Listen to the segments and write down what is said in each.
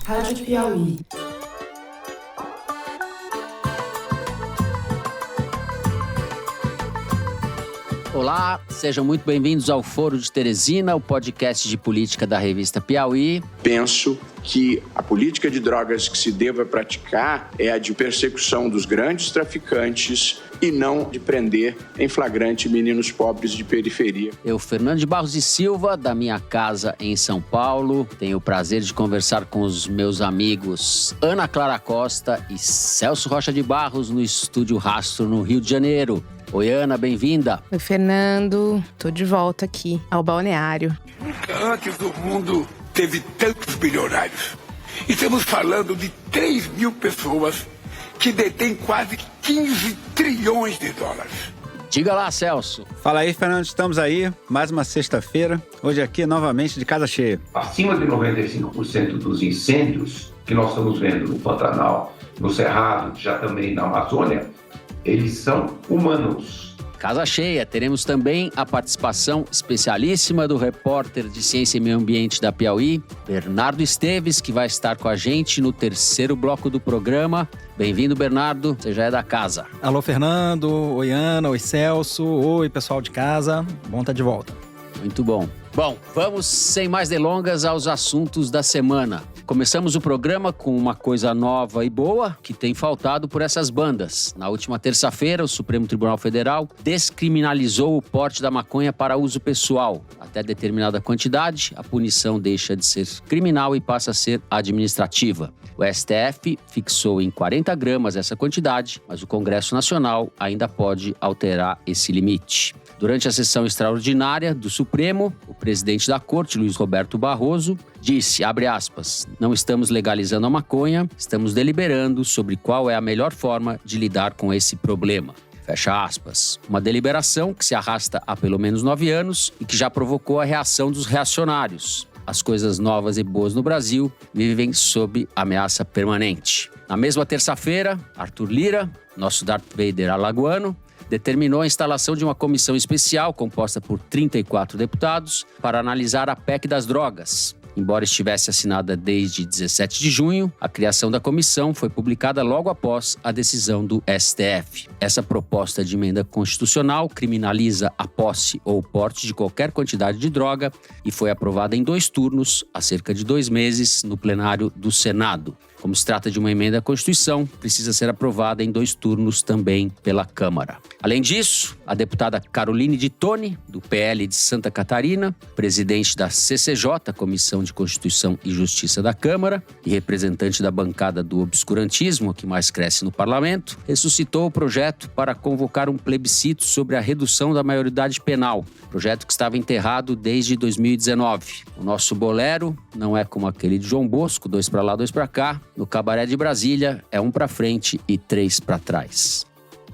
Rádio Piauí. Olá, sejam muito bem-vindos ao Foro de Teresina, o podcast de política da revista Piauí. Penso que a política de drogas que se deva praticar é a de persecução dos grandes traficantes e não de prender em flagrante meninos pobres de periferia. Eu, Fernando de Barros e Silva, da minha casa em São Paulo, tenho o prazer de conversar com os meus amigos Ana Clara Costa e Celso Rocha de Barros no Estúdio Rastro, no Rio de Janeiro. Oi, Ana, bem-vinda. Oi, Fernando. Tô de volta aqui ao balneário. Nunca antes o mundo teve tantos bilionários. Estamos falando de 3 mil pessoas que detêm quase 15 trilhões de dólares. Diga lá, Celso. Fala aí, Fernando. Estamos aí, mais uma sexta-feira. Hoje aqui, novamente, de casa cheia. Acima de 95% dos incêndios que nós estamos vendo no Pantanal, no Cerrado, já também na Amazônia, eles são humanos. Casa cheia, teremos também a participação especialíssima do repórter de Ciência e Meio Ambiente da Piauí, Bernardo Esteves, que vai estar com a gente no terceiro bloco do programa. Bem-vindo, Bernardo, você já é da casa. Alô, Fernando, oi, Ana, oi, Celso, oi, pessoal de casa, bom estar de volta. Muito bom. Bom, vamos sem mais delongas aos assuntos da semana. Começamos o programa com uma coisa nova e boa que tem faltado por essas bandas. Na última terça-feira, o Supremo Tribunal Federal descriminalizou o porte da maconha para uso pessoal. Até determinada quantidade, a punição deixa de ser criminal e passa a ser administrativa. O STF fixou em 40 gramas essa quantidade, mas o Congresso Nacional ainda pode alterar esse limite. Durante a sessão extraordinária do Supremo, o presidente da Corte, Luiz Roberto Barroso, disse, abre aspas, não estamos legalizando a maconha, estamos deliberando sobre qual é a melhor forma de lidar com esse problema. Fecha aspas. Uma deliberação que se arrasta há pelo menos 9 anos e que já provocou a reação dos reacionários. As coisas novas e boas no Brasil vivem sob ameaça permanente. Na mesma terça-feira, Arthur Lira, nosso Darth Vader alagoano, determinou a instalação de uma comissão especial composta por 34 deputados para analisar a PEC das drogas. Embora estivesse assinada desde 17 de junho, a criação da comissão foi publicada logo após a decisão do STF. Essa proposta de emenda constitucional criminaliza a posse ou porte de qualquer quantidade de droga e foi aprovada em 2 turnos, há cerca de 2 meses, no plenário do Senado. Como se trata de uma emenda à Constituição, precisa ser aprovada em 2 turnos também pela Câmara. Além disso, a deputada Caroline de Toni, do PL de Santa Catarina, presidente da CCJ, Comissão de Constituição e Justiça da Câmara, e representante da bancada do obscurantismo, que mais cresce no parlamento, ressuscitou o projeto para convocar um plebiscito sobre a redução da maioridade penal, projeto que estava enterrado desde 2019. O nosso bolero não é como aquele de João Bosco, 2 para lá, 2 para cá. No Cabaré de Brasília, é 1 para frente e 3 para trás.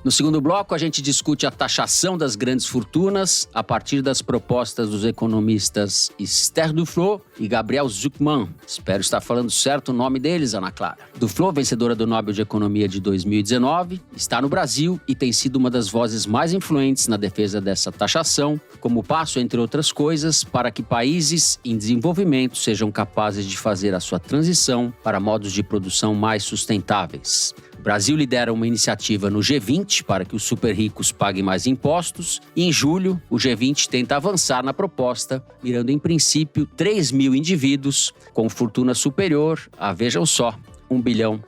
No segundo bloco, a gente discute a taxação das grandes fortunas a partir das propostas dos economistas Esther Duflo e Gabriel Zucman. Espero estar falando certo o nome deles, Ana Clara. Duflo, vencedora do Nobel de Economia de 2019, está no Brasil e tem sido uma das vozes mais influentes na defesa dessa taxação, como passo, entre outras coisas, para que países em desenvolvimento sejam capazes de fazer a sua transição para modos de produção mais sustentáveis. O Brasil lidera uma iniciativa no G20 para que os super ricos paguem mais impostos e, em julho, o G20 tenta avançar na proposta, mirando, em princípio, 3 mil indivíduos com fortuna superior a, vejam só, $1 bilhão.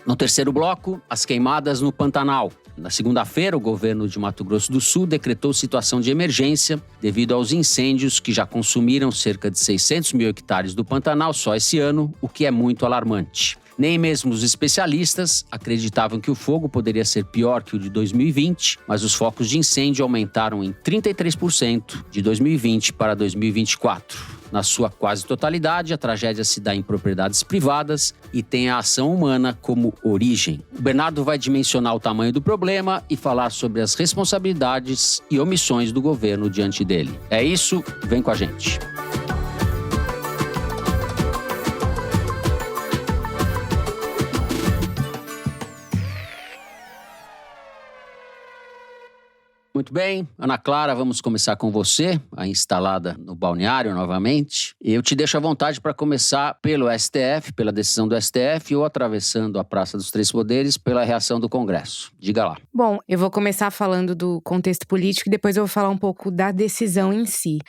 No terceiro bloco, as queimadas no Pantanal. Na segunda-feira, o governo de Mato Grosso do Sul decretou situação de emergência devido aos incêndios que já consumiram cerca de 600 mil hectares do Pantanal só esse ano, o que é muito alarmante. Nem mesmo os especialistas acreditavam que o fogo poderia ser pior que o de 2020, mas os focos de incêndio aumentaram em 33% de 2020 para 2024. Na sua quase totalidade, a tragédia se dá em propriedades privadas e tem a ação humana como origem. O Bernardo vai dimensionar o tamanho do problema e falar sobre as responsabilidades e omissões do governo diante dele. É isso, vem com a gente. Muito bem, Ana Clara, vamos começar com você, a instalada no balneário novamente. Eu te deixo à vontade para começar pelo STF, pela decisão do STF, ou atravessando a Praça dos Três Poderes pela reação do Congresso. Diga lá. Bom, eu vou começar falando do contexto político e depois eu vou falar um pouco da decisão em si.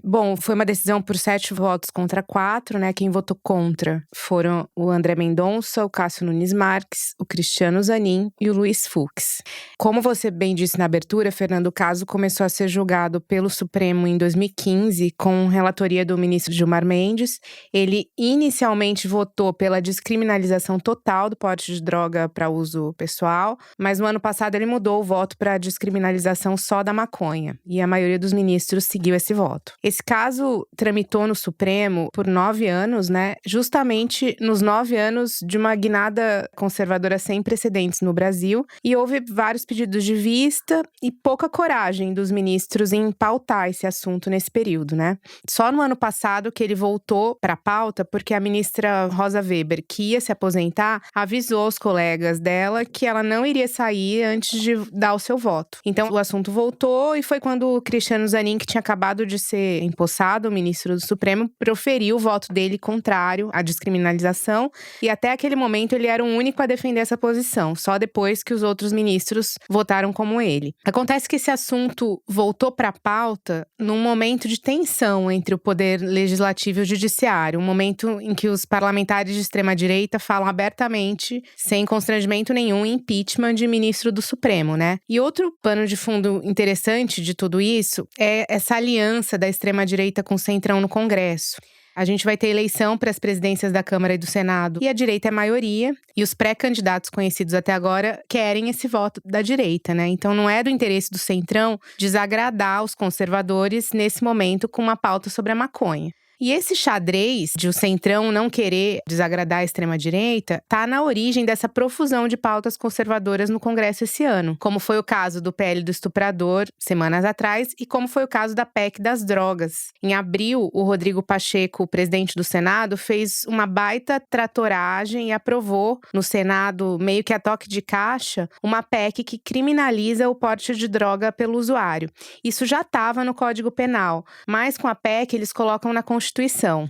Bom, foi uma decisão por 7 votos contra 4, né? Quem votou contra foram o André Mendonça, o Cássio Nunes Marques, o Cristiano Zanin e o Luiz Fux. Como você bem disse na abertura, Fernando, o caso começou a ser julgado pelo Supremo em 2015, com relatoria do ministro Gilmar Mendes. Ele inicialmente votou pela descriminalização total do porte de droga para uso pessoal, mas no ano passado ele mudou o voto para a descriminalização só da maconha, e a maioria dos ministros seguiu esse voto. Esse caso tramitou no Supremo por 9 anos, né? Justamente nos 9 anos de uma guinada conservadora sem precedentes no Brasil. E houve vários pedidos de vista e pouca coragem dos ministros em pautar esse assunto nesse período, né? Só no ano passado que ele voltou para a pauta porque a ministra Rosa Weber, que ia se aposentar, avisou os colegas dela que ela não iria sair antes de dar o seu voto. Então o assunto voltou e foi quando o Cristiano Zanin, que tinha acabado de ser empossado, o ministro do Supremo, proferiu o voto dele contrário à descriminalização, e até aquele momento ele era o único a defender essa posição, só depois que os outros ministros votaram como ele. Acontece que esse assunto voltou para a pauta num momento de tensão entre o poder legislativo e o judiciário, um momento em que os parlamentares de extrema-direita falam abertamente, sem constrangimento nenhum, em impeachment de ministro do Supremo, né? E outro pano de fundo interessante de tudo isso é essa aliança da extrema-direita com o centrão no Congresso. A gente vai ter eleição para as presidências da Câmara e do Senado, e a direita é a maioria, e os pré-candidatos conhecidos até agora querem esse voto da direita, né? Então não é do interesse do centrão desagradar os conservadores nesse momento com uma pauta sobre a maconha. E esse xadrez de o centrão não querer desagradar a extrema-direita tá na origem dessa profusão de pautas conservadoras no Congresso esse ano, como foi o caso do PL do estuprador, semanas atrás, e como foi o caso da PEC das drogas. Em abril, o Rodrigo Pacheco, o presidente do Senado, fez uma baita tratoragem e aprovou no Senado, meio que a toque de caixa, uma PEC que criminaliza o porte de droga pelo usuário. Isso já estava no Código Penal, mas com a PEC eles colocam na Constituição.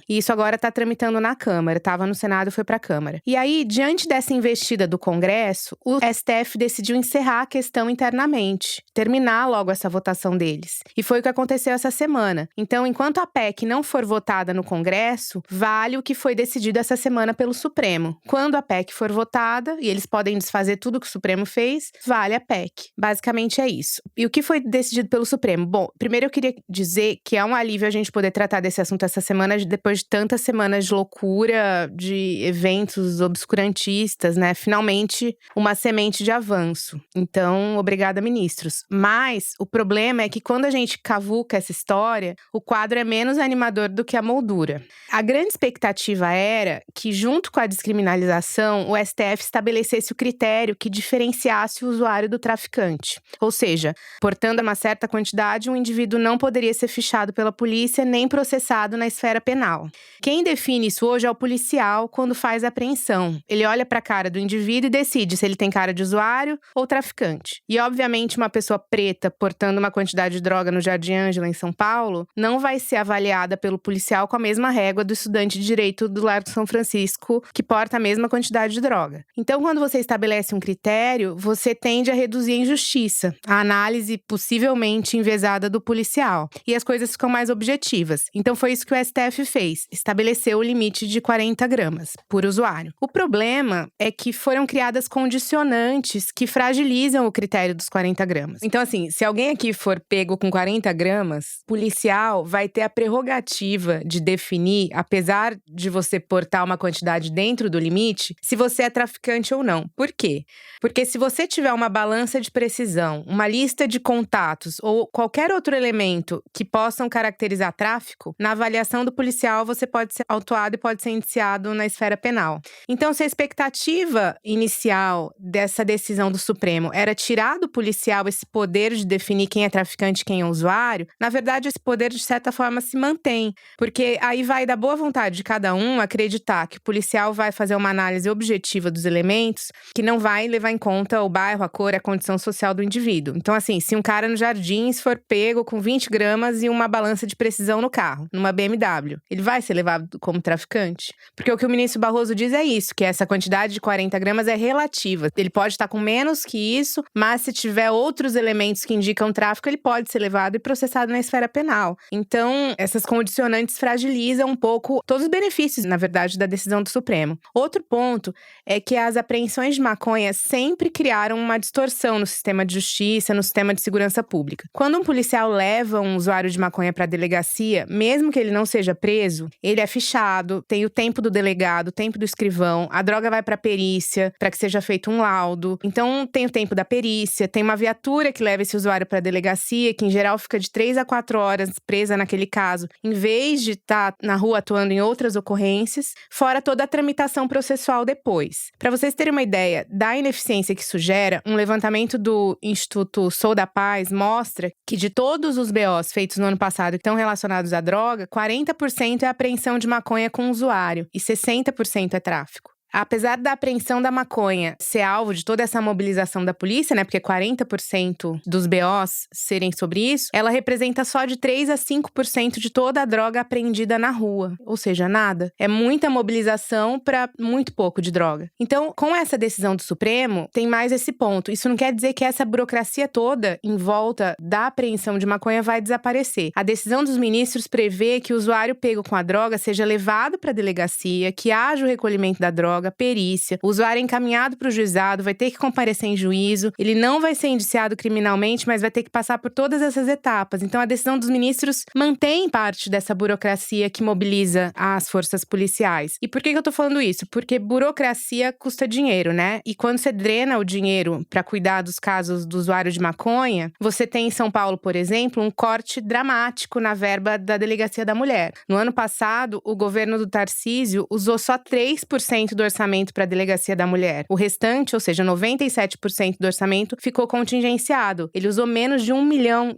E isso agora está tramitando na Câmara. Estava no Senado e foi para a Câmara. E aí, diante dessa investida do Congresso, o STF decidiu encerrar a questão internamente, terminar logo essa votação deles. E foi o que aconteceu essa semana. Então, enquanto a PEC não for votada no Congresso, vale o que foi decidido essa semana pelo Supremo. Quando a PEC for votada, e eles podem desfazer tudo o que o Supremo fez, vale a PEC. Basicamente é isso. E o que foi decidido pelo Supremo? Bom, primeiro eu queria dizer que é um alívio a gente poder tratar desse assunto essa semana, depois de tantas semanas de loucura, de eventos obscurantistas, né? Finalmente, uma semente de avanço. Então, obrigada, ministros. Mas o problema é que quando a gente cavuca essa história, o quadro é menos animador do que a moldura. A grande expectativa era que, junto com a descriminalização, o STF estabelecesse o critério que diferenciasse o usuário do traficante. Ou seja, portando uma certa quantidade, um indivíduo não poderia ser fichado pela polícia nem processado na esfera penal. Quem define isso hoje é o policial quando faz a apreensão. Ele olha para a cara do indivíduo e decide se ele tem cara de usuário ou traficante. E, obviamente, uma pessoa preta portando uma quantidade de droga no Jardim Ângela, em São Paulo, não vai ser avaliada pelo policial com a mesma régua do estudante de direito do Largo São Francisco, que porta a mesma quantidade de droga. Então, quando você estabelece um critério, você tende a reduzir a injustiça, a análise possivelmente enviesada do policial. E as coisas ficam mais objetivas. Então, foi isso que o STF fez, estabeleceu o limite de 40 gramas por usuário. O problema é que foram criadas condicionantes que fragilizam o critério dos 40 gramas. Então, assim, se alguém aqui for pego com 40 gramas, o policial vai ter a prerrogativa de definir, apesar de você portar uma quantidade dentro do limite, se você é traficante ou não. Por quê? Porque se você tiver uma balança de precisão, uma lista de contatos ou qualquer outro elemento que possam caracterizar tráfico, na avaliação ação do policial, você pode ser autuado e pode ser indiciado na esfera penal. Então, se a expectativa inicial dessa decisão do Supremo era tirar do policial esse poder de definir quem é traficante e quem é usuário, na verdade, esse poder, de certa forma, se mantém. Porque aí vai da boa vontade de cada um acreditar que o policial vai fazer uma análise objetiva dos elementos, que não vai levar em conta o bairro, a cor, a condição social do indivíduo. Então, assim, se um cara no Jardins for pego com 20 gramas e uma balança de precisão no carro, numa BMW, ele vai ser levado como traficante? Porque o que o ministro Barroso diz é isso, que essa quantidade de 40 gramas é relativa. Ele pode estar com menos que isso, mas se tiver outros elementos que indicam tráfico, ele pode ser levado e processado na esfera penal. Então, essas condicionantes fragilizam um pouco todos os benefícios, na verdade, da decisão do Supremo. Outro ponto é que as apreensões de maconha sempre criaram uma distorção no sistema de justiça, no sistema de segurança pública. Quando um policial leva um usuário de maconha para a delegacia, mesmo que ele não seja preso, ele é fichado, tem o tempo do delegado, o tempo do escrivão, a droga vai para a perícia, para que seja feito um laudo. Então, tem o tempo da perícia, tem uma viatura que leva esse usuário para a delegacia, que em geral fica de 3 a 4 horas presa naquele caso, em vez de estar na rua atuando em outras ocorrências, fora toda a tramitação processual depois. Para vocês terem uma ideia da ineficiência que isso gera, um levantamento do Instituto Sou da Paz mostra que de todos os BOs feitos no ano passado que estão relacionados à droga, 40% é apreensão de maconha com usuário e 60% é tráfico. Apesar da apreensão da maconha ser alvo de toda essa mobilização da polícia, né, porque 40% dos BOs serem sobre isso, ela representa só de 3 a 5% de toda a droga apreendida na rua. Ou seja, nada. É muita mobilização para muito pouco de droga. Então, com essa decisão do Supremo, tem mais esse ponto. Isso não quer dizer que essa burocracia toda em volta da apreensão de maconha vai desaparecer. A decisão dos ministros prevê que o usuário pego com a droga seja levado para a delegacia, que haja o recolhimento da droga, perícia, o usuário é encaminhado para o juizado, vai ter que comparecer em juízo, ele não vai ser indiciado criminalmente, mas vai ter que passar por todas essas etapas. Então, a decisão dos ministros mantém parte dessa burocracia que mobiliza as forças policiais. E por que eu tô falando isso? Porque burocracia custa dinheiro, né? E quando você drena o dinheiro para cuidar dos casos do usuário de maconha, você tem em São Paulo, por exemplo, um corte dramático na verba da Delegacia da Mulher. No ano passado, o governo do Tarcísio usou só 3% do orçamento para a Delegacia da Mulher. O restante, ou seja, 97% do orçamento, ficou contingenciado. Ele usou menos de R$1 milhão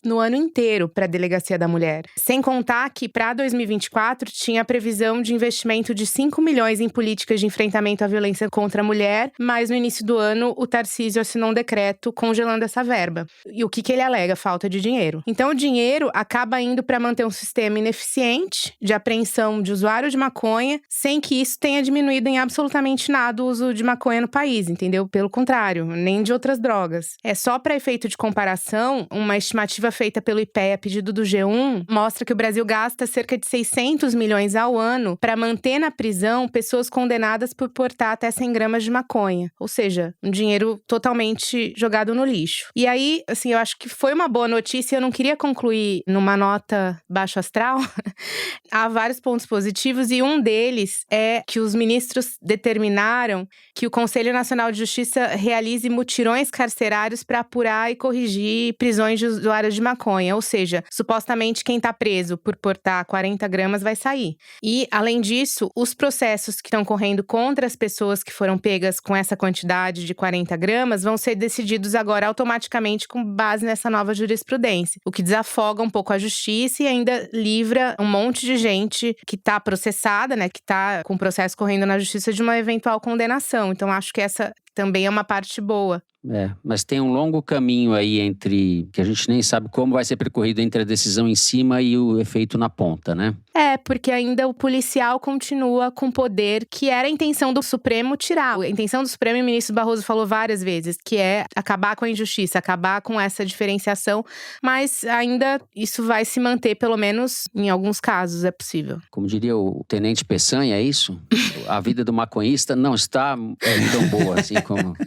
no ano inteiro para a Delegacia da Mulher. Sem contar que, para 2024, tinha a previsão de investimento de 5 milhões em políticas de enfrentamento à violência contra a mulher, mas no início do ano, o Tarcísio assinou um decreto congelando essa verba. E o que ele alega? Falta de dinheiro. Então, o dinheiro acaba indo para manter um sistema ineficiente de apreensão de usuário de maconha, sem que isso tenha diminuído em absolutamente nada o uso de maconha no país, entendeu? Pelo contrário, nem de outras drogas. É só para efeito de comparação, uma estimativa feita pelo IPEA a pedido do G1 mostra que o Brasil gasta cerca de 600 milhões ao ano para manter na prisão pessoas condenadas por portar até 100 gramas de maconha. Ou seja, um dinheiro totalmente jogado no lixo. E aí, assim, eu acho que foi uma boa notícia, eu não queria concluir numa nota baixo astral. Há vários pontos positivos e um deles é que os ministros determinaram que o Conselho Nacional de Justiça realize mutirões carcerários para apurar e corrigir prisões de usuários de maconha. Ou seja, supostamente quem está preso por portar 40 gramas vai sair. E, além disso, os processos que estão correndo contra as pessoas que foram pegas com essa quantidade de 40 gramas vão ser decididos agora automaticamente com base nessa nova jurisprudência. O que desafoga um pouco a justiça e ainda livra um monte de gente que está processada, né, que está com o processo correndo na justiça de uma eventual condenação. Então, acho que essa também é uma parte boa. Mas tem um longo caminho aí entre, que a gente nem sabe como vai ser percorrido entre a decisão em cima e o efeito na ponta, né? Porque ainda o policial continua com poder que era a intenção do Supremo tirar. A intenção do Supremo, e o ministro Barroso falou várias vezes, que é acabar com a injustiça, acabar com essa diferenciação, mas ainda isso vai se manter, pelo menos em alguns casos, é possível. Como diria o Tenente Peçanha, é isso? A vida do maconhista não está tão boa assim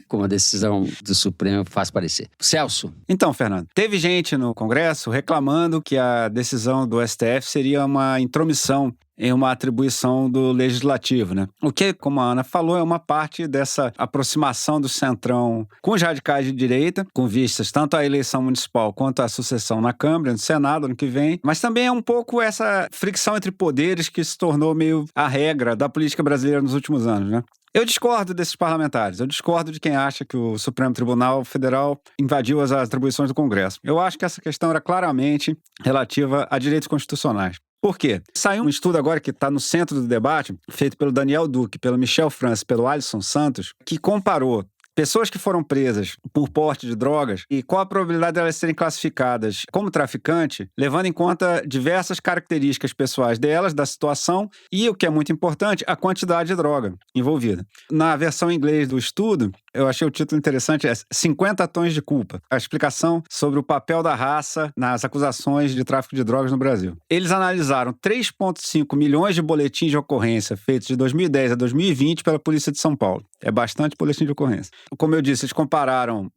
como a decisão do Supremo faz parecer. Celso? Então, Fernando, teve gente no Congresso reclamando que a decisão do STF seria uma intromissão em uma atribuição do legislativo, né? O que, como a Ana falou, é uma parte dessa aproximação do centrão com os radicais de direita, com vistas tanto à eleição municipal quanto à sucessão na Câmara, no Senado, ano que vem, mas também é um pouco essa fricção entre poderes que se tornou meio a regra da política brasileira nos últimos anos, né? Eu discordo desses parlamentares, eu discordo de quem acha que o Supremo Tribunal Federal invadiu as atribuições do Congresso. Eu acho que essa questão era claramente relativa a direitos constitucionais. Por quê? Saiu um estudo agora que está no centro do debate, feito pelo Daniel Duque, pelo Michel França e pelo Alisson Santos, que comparou pessoas que foram presas por porte de drogas e qual a probabilidade de elas serem classificadas como traficante, levando em conta diversas características pessoais delas, da situação e, o que é muito importante, a quantidade de droga envolvida. Na versão em inglês do estudo, eu achei o título interessante, é 50 tons de culpa. A explicação sobre o papel da raça nas acusações de tráfico de drogas no Brasil. Eles analisaram 3,5 milhões de boletins de ocorrência feitos de 2010 a 2020 pela Polícia de São Paulo. É bastante boletim de ocorrência. Como eu disse, eles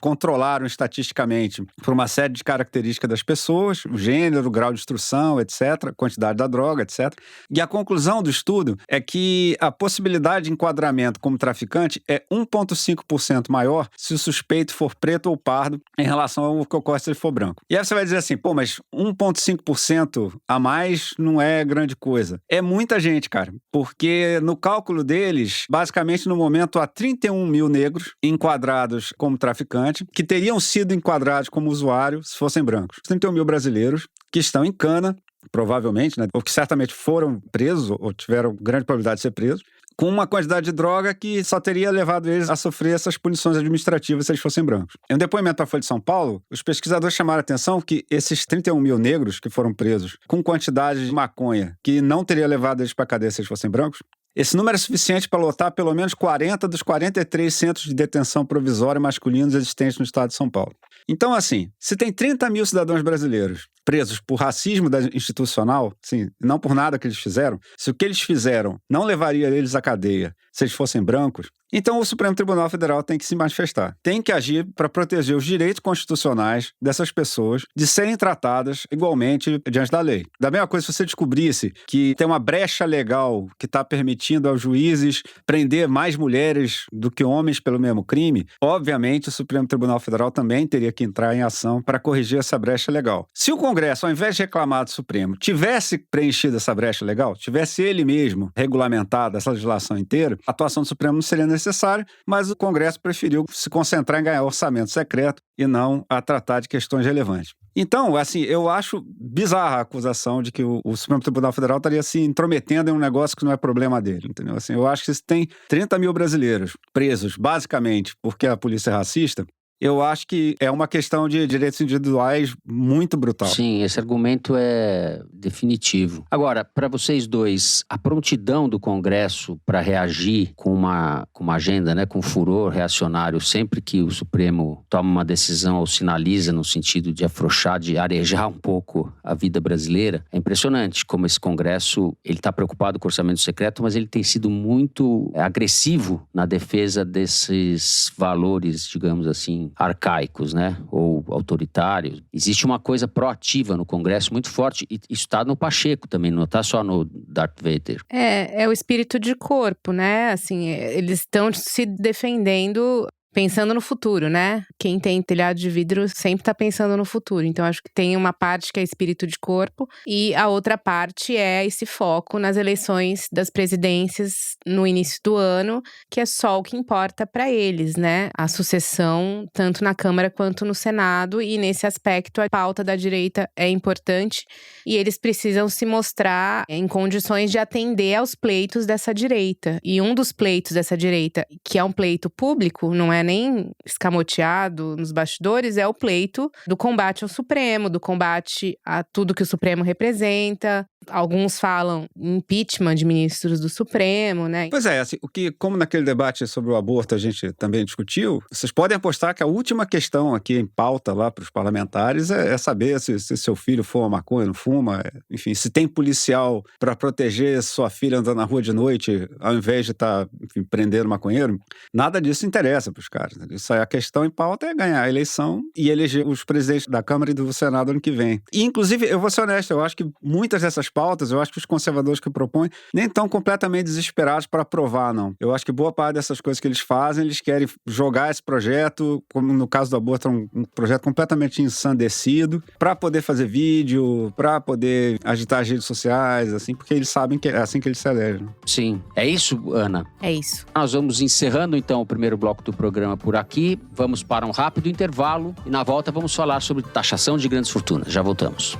controlaram estatisticamente por uma série de características das pessoas, o gênero, o grau de instrução, etc., quantidade da droga, etc. E a conclusão do estudo é que a possibilidade de enquadramento como traficante é 1,5% maior se o suspeito for preto ou pardo em relação ao que ocorre se ele for branco. E aí você vai dizer assim, pô, mas 1,5% a mais não é grande coisa. É muita gente, cara, porque no cálculo deles, basicamente no momento há 31 mil negros enquadrados como traficante, que teriam sido enquadrados como usuário se fossem brancos. 31 mil brasileiros que estão em cana, provavelmente, né, ou que certamente foram presos ou tiveram grande probabilidade de ser presos, com uma quantidade de droga que só teria levado eles a sofrer essas punições administrativas se eles fossem brancos. Em um depoimento para a Folha de São Paulo, os pesquisadores chamaram a atenção que esses 31 mil negros que foram presos com quantidade de maconha que não teria levado eles para a cadeia se eles fossem brancos, esse número é suficiente para lotar pelo menos 40 dos 43 centros de detenção provisória masculinos existentes no estado de São Paulo. Então, assim, se tem 30 mil cidadãos brasileiros presos por racismo institucional, sim, não por nada que eles fizeram, se o que eles fizeram não levaria eles à cadeia se eles fossem brancos, então o Supremo Tribunal Federal tem que se manifestar. Tem que agir para proteger os direitos constitucionais dessas pessoas de serem tratadas igualmente diante da lei. Da mesma coisa, se você descobrisse que tem uma brecha legal que está permitindo aos juízes prender mais mulheres do que homens pelo mesmo crime, obviamente o Supremo Tribunal Federal também teria que entrar em ação para corrigir essa brecha legal. Se o Congresso, ao invés de reclamar do Supremo, tivesse preenchido essa brecha legal, tivesse ele mesmo regulamentado essa legislação inteira, a atuação do Supremo não seria necessária, mas o Congresso preferiu se concentrar em ganhar orçamento secreto e não a tratar de questões relevantes. Então, assim, eu acho bizarra a acusação de que o Supremo Tribunal Federal estaria se intrometendo em um negócio que não é problema dele, entendeu? Assim, eu acho que se tem 30 mil brasileiros presos, basicamente porque a polícia é racista, eu acho que é uma questão de direitos individuais muito brutal. Sim, esse argumento é definitivo. Agora, para vocês dois, a prontidão do Congresso para reagir com uma agenda, né, com furor reacionário, sempre que o Supremo toma uma decisão ou sinaliza no sentido de afrouxar, de arejar um pouco a vida brasileira, é impressionante como esse Congresso, ele está preocupado com o orçamento secreto, mas ele tem sido muito agressivo na defesa desses valores, digamos assim, arcaicos, né? Ou autoritários. Existe uma coisa proativa no Congresso muito forte, e isso está no Pacheco também, não está só no Darth Vader. É o espírito de corpo, né? Assim, eles estão se defendendo pensando no futuro, né? Quem tem telhado de vidro sempre tá pensando no futuro. Então, acho que tem uma parte que é espírito de corpo e a outra parte é esse foco nas eleições das presidências no início do ano, que é só o que importa para eles, né? A sucessão, tanto na Câmara quanto no Senado, e nesse aspecto a pauta da direita é importante e eles precisam se mostrar em condições de atender aos pleitos dessa direita. E um dos pleitos dessa direita, que é um pleito público, não é nem escamoteado nos bastidores, é o pleito do combate ao Supremo, do combate a tudo que o Supremo representa. Alguns falam impeachment de ministros do Supremo, né? Pois é, assim, como naquele debate sobre o aborto a gente também discutiu, vocês podem apostar que a última questão aqui em pauta lá para os parlamentares é saber se seu filho fuma maconha, não fuma, enfim, se tem policial para proteger sua filha andando na rua de noite, ao invés de estar prendendo maconheiro. Nada disso interessa para os caras. Isso aí, a questão em pauta é ganhar a eleição e eleger os presidentes da Câmara e do Senado ano que vem. E, inclusive, eu vou ser honesto, eu acho que muitas dessas pautas, eu acho que os conservadores que propõem nem estão completamente desesperados para aprovar, não. Eu acho que boa parte dessas coisas que eles fazem, eles querem jogar esse projeto, como no caso do aborto, um projeto completamente ensandecido, para poder fazer vídeo, para poder agitar as redes sociais, assim, porque eles sabem que é assim que eles se elegem. Sim. É isso, Ana? É isso. Nós vamos encerrando, então, o primeiro bloco do programa por aqui. Vamos para um rápido intervalo e, na volta, vamos falar sobre taxação de grandes fortunas. Já voltamos.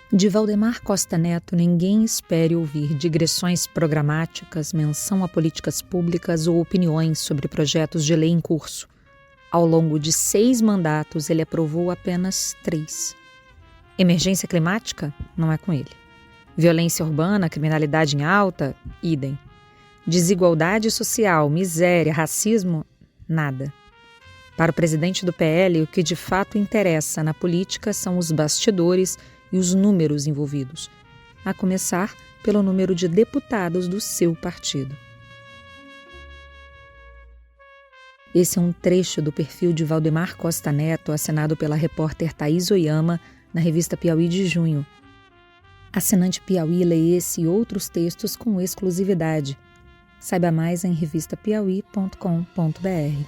De Valdemar Costa Neto, ninguém espere ouvir digressões programáticas, menção a políticas públicas ou opiniões sobre projetos de lei em curso. Ao longo de 6 mandatos, ele aprovou apenas 3. Emergência climática? Não é com ele. Violência urbana, criminalidade em alta? Idem. Desigualdade social, miséria, racismo? Nada. Para o presidente do PL, o que de fato interessa na política são os bastidores e os números envolvidos, a começar pelo número de deputados do seu partido. Esse é um trecho do perfil de Valdemar Costa Neto, assinado pela repórter Thaís Oyama, na revista Piauí de junho. Assinante Piauí lê esse e outros textos com exclusividade. Saiba mais em revistapiauí.com.br.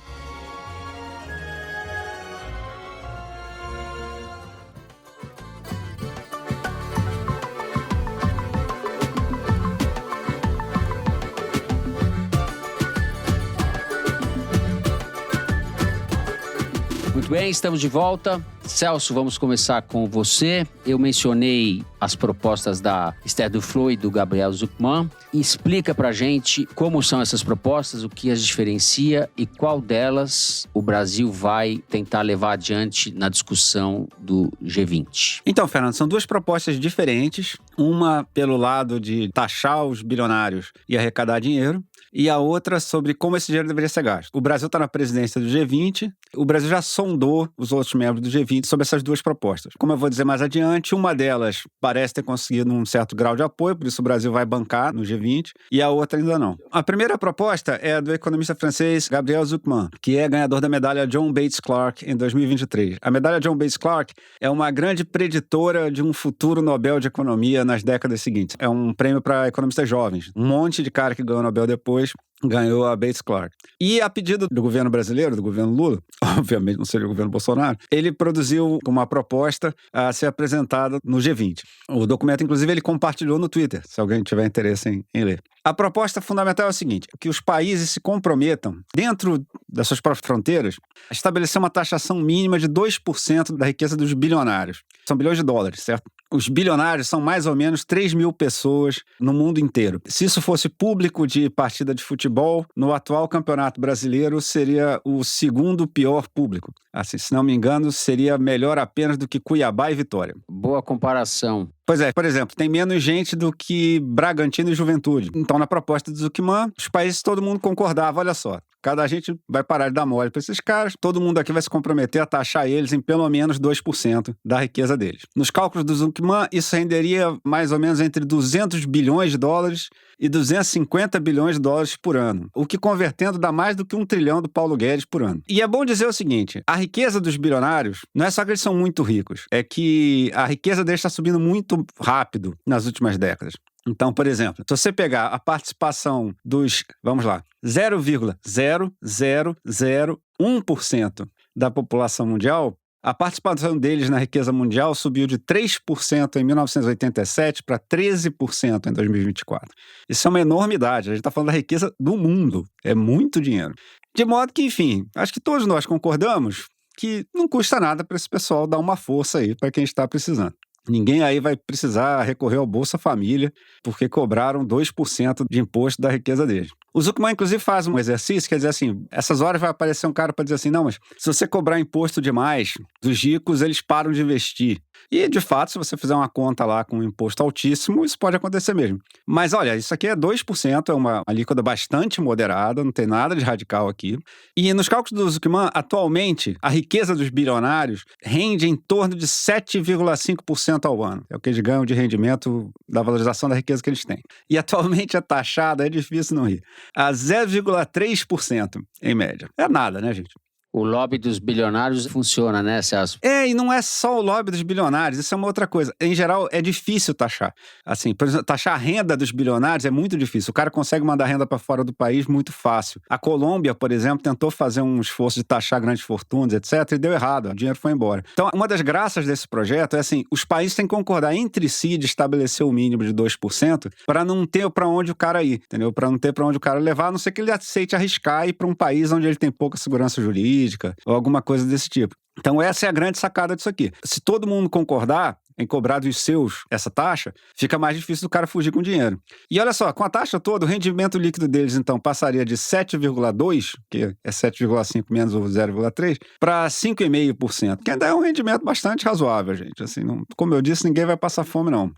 Muito bem, estamos de volta. Celso, vamos começar com você. Eu mencionei as propostas da Esther Duflo e do Gabriel Zucman. Explica pra gente como são essas propostas, o que as diferencia e qual delas o Brasil vai tentar levar adiante na discussão do G20. Então, Fernando, são 2 propostas diferentes. Uma pelo lado de taxar os bilionários e arrecadar dinheiro, e a outra sobre como esse dinheiro deveria ser gasto. O Brasil está na presidência do G20, o Brasil já sondou os outros membros do G20 sobre essas 2 propostas. Como eu vou dizer mais adiante, uma delas parece ter conseguido um certo grau de apoio, por isso o Brasil vai bancar no G20, e a outra ainda não. A primeira proposta é do economista francês Gabriel Zucman, que é ganhador da medalha John Bates Clark em 2023. A medalha John Bates Clark é uma grande preditora de um futuro Nobel de Economia nas décadas seguintes. É um prêmio para economistas jovens. Um monte de cara que ganhou o Nobel depois ganhou a Bates Clark. E a pedido do governo brasileiro, do governo Lula, obviamente não seja o governo Bolsonaro, ele produziu uma proposta a ser apresentada no G20. O documento, inclusive, ele compartilhou no Twitter, se alguém tiver interesse em ler. A proposta fundamental é o seguinte: que os países se comprometam, dentro das suas próprias fronteiras, a estabelecer uma taxação mínima de 2% da riqueza dos bilionários. São bilhões de dólares, certo? Os bilionários são mais ou menos 3 mil pessoas no mundo inteiro. Se isso fosse público de partida de futebol, no atual campeonato brasileiro seria o segundo pior público. Assim, se não me engano, seria melhor apenas do que Cuiabá e Vitória. Boa comparação. Pois é, por exemplo, tem menos gente do que Bragantino e Juventude. Então, na proposta do Zucman, os países, todo mundo concordava, olha só, cada gente vai parar de dar mole para esses caras, todo mundo aqui vai se comprometer a taxar eles em pelo menos 2% da riqueza deles. Nos cálculos do Zucman, isso renderia mais ou menos entre 200 bilhões de dólares e 250 bilhões de dólares por ano, o que convertendo dá mais do que 1 trilhão do Paulo Guedes por ano. E é bom dizer o seguinte, a riqueza dos bilionários não é só que eles são muito ricos, é que a riqueza deles está subindo muito rápido nas últimas décadas. Então, por exemplo, se você pegar a participação dos, vamos lá, 0,0001% da população mundial, a participação deles na riqueza mundial subiu de 3% em 1987 para 13% em 2024. Isso é uma enormidade. A gente está falando da riqueza do mundo. É muito dinheiro. De modo que, enfim, acho que todos nós concordamos que não custa nada para esse pessoal dar uma força aí para quem está precisando. Ninguém aí vai precisar recorrer ao Bolsa Família porque cobraram 2% de imposto da riqueza deles. O Zucman, inclusive, faz um exercício, quer dizer assim, essas horas vai aparecer um cara para dizer assim, não, mas se você cobrar imposto demais, os ricos, eles param de investir. E, de fato, se você fizer uma conta lá com um imposto altíssimo, isso pode acontecer mesmo. Mas, olha, isso aqui é 2%, é uma alíquota bastante moderada, não tem nada de radical aqui. E nos cálculos do Zucman, atualmente, a riqueza dos bilionários rende em torno de 7,5% ao ano. É o que eles ganham de rendimento da valorização da riqueza que eles têm. E atualmente é taxada, é difícil não rir, a 0,3% em média. É nada, né, gente? O lobby dos bilionários funciona, né, Celso? E não é só o lobby dos bilionários, isso é uma outra coisa. Em geral, é difícil taxar. Assim, por exemplo, taxar a renda dos bilionários é muito difícil. O cara consegue mandar renda para fora do país muito fácil. A Colômbia, por exemplo, tentou fazer um esforço de taxar grandes fortunas, etc., e deu errado, o dinheiro foi embora. Então, uma das graças desse projeto é assim, os países têm que concordar entre si de estabelecer o mínimo de 2% para não ter para onde o cara ir, entendeu? Para não ter para onde o cara levar, a não ser que ele aceite arriscar e ir para um país onde ele tem pouca segurança jurídica, ou alguma coisa desse tipo. Então essa é a grande sacada disso aqui. Se todo mundo concordar em cobrar dos seus essa taxa, fica mais difícil do cara fugir com dinheiro. E olha só, com a taxa toda, o rendimento líquido deles, então, passaria de 7,2%, que é 7,5% menos o 0,3%, para 5,5%, que ainda é um rendimento bastante razoável, gente. Assim, não, como eu disse, ninguém vai passar fome, não.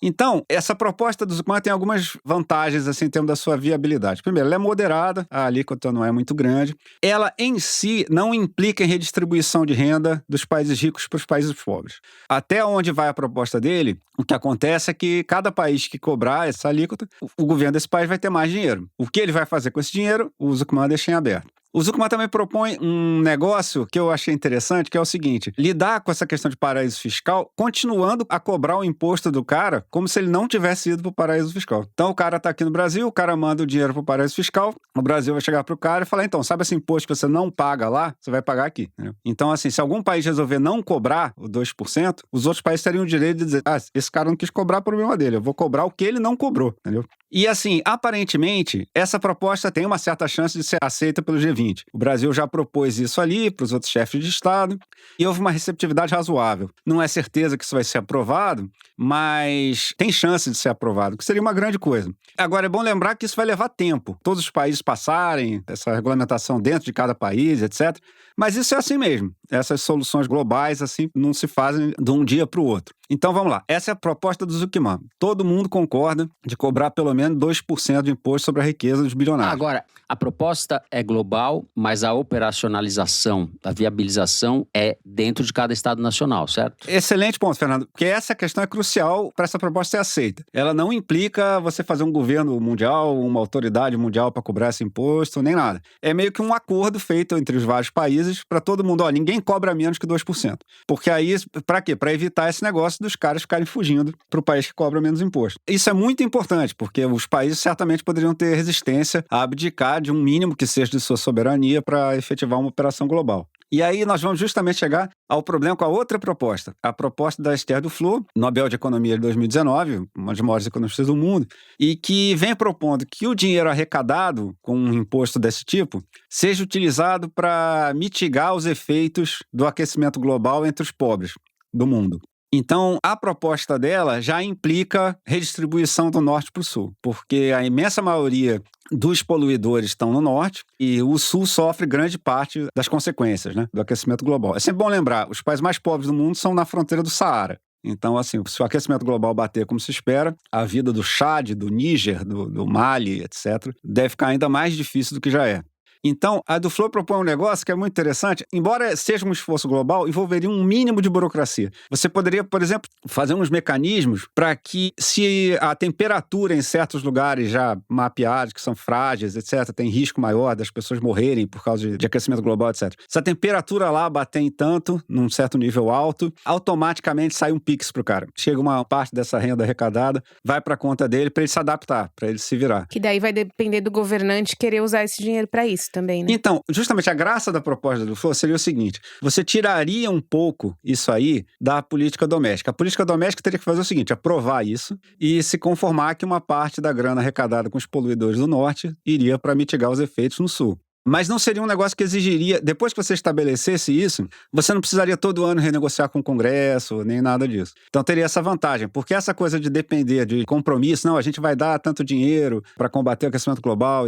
Então, essa proposta do Zucman tem algumas vantagens, assim, em termos da sua viabilidade. Primeiro, ela é moderada, a alíquota não é muito grande. Ela, em si, não implica em redistribuição de renda dos países ricos para os países pobres. Até onde vai a proposta dele, o que acontece é que cada país que cobrar essa alíquota, o governo desse país vai ter mais dinheiro. O que ele vai fazer com esse dinheiro, o Zucman deixa em aberto. O Zucman também propõe um negócio que eu achei interessante, que é o seguinte: lidar com essa questão de paraíso fiscal, continuando a cobrar o imposto do cara como se ele não tivesse ido para o paraíso fiscal. Então o cara está aqui no Brasil, o cara manda o dinheiro para o paraíso fiscal, o Brasil vai chegar para o cara e falar, então, sabe esse imposto que você não paga lá, você vai pagar aqui. Entendeu? Então, assim, se algum país resolver não cobrar o 2%, os outros países teriam o direito de dizer, esse cara não quis cobrar o problema dele, eu vou cobrar o que ele não cobrou, entendeu? E assim, aparentemente, essa proposta tem uma certa chance de ser aceita pelo G20. O Brasil já propôs isso ali para os outros chefes de Estado e houve uma receptividade razoável. Não é certeza que isso vai ser aprovado, mas tem chance de ser aprovado, que seria uma grande coisa. Agora, é bom lembrar que isso vai levar tempo. Todos os países passarem essa regulamentação dentro de cada país, etc. Mas isso é assim mesmo. Essas soluções globais, assim, não se fazem de um dia para o outro. Então, vamos lá. Essa é a proposta do Zucman. Todo mundo concorda de cobrar pelo menos 2% de imposto sobre a riqueza dos bilionários. Agora, a proposta é global, mas a operacionalização, a viabilização é dentro de cada Estado nacional, certo? Excelente ponto, Fernando. Porque essa questão é crucial para essa proposta ser aceita. Ela não implica você fazer um governo mundial, uma autoridade mundial para cobrar esse imposto, nem nada. É meio que um acordo feito entre os vários países para todo mundo. Ó, ninguém cobra menos que 2%. Porque aí, para quê? Para evitar esse negócio dos caras ficarem fugindo para o país que cobra menos imposto. Isso é muito importante, porque os países certamente poderiam ter resistência a abdicar de um mínimo que seja de sua soberania para efetivar uma operação global. E aí nós vamos justamente chegar ao problema com a outra proposta. A proposta da Esther Duflo, Nobel de Economia de 2019, uma das maiores economistas do mundo, e que vem propondo que o dinheiro arrecadado com um imposto desse tipo seja utilizado para mitigar os efeitos do aquecimento global entre os pobres do mundo. Então, a proposta dela já implica redistribuição do norte para o sul, porque a imensa maioria dos poluidores estão no norte e o sul sofre grande parte das consequências, né, do aquecimento global. É sempre bom lembrar, os países mais pobres do mundo são na fronteira do Saara. Então, assim, se o aquecimento global bater como se espera, a vida do Chad, do Níger, do Mali, etc., deve ficar ainda mais difícil do que já é. Então, a Duflo propõe um negócio que é muito interessante. Embora seja um esforço global, envolveria um mínimo de burocracia. Você poderia, por exemplo, fazer uns mecanismos para que, se a temperatura em certos lugares já mapeados, que são frágeis, etc., tem risco maior das pessoas morrerem por causa de aquecimento global, etc. Se a temperatura lá bater em tanto, num certo nível alto, automaticamente sai um Pix pro cara. Chega uma parte dessa renda arrecadada, vai para a conta dele para ele se adaptar, para ele se virar. Que daí vai depender do governante querer usar esse dinheiro para isso também, né? Então, justamente a graça da proposta do Duflo seria o seguinte: você tiraria um pouco isso aí da política doméstica. A política doméstica teria que fazer o seguinte: aprovar isso e se conformar que uma parte da grana arrecadada com os poluidores do norte iria para mitigar os efeitos no sul. Mas não seria um negócio que exigiria, depois que você estabelecesse isso, você não precisaria todo ano renegociar com o Congresso, nem nada disso. Então teria essa vantagem, porque essa coisa de depender de compromisso, não, a gente vai dar tanto dinheiro para combater o aquecimento global,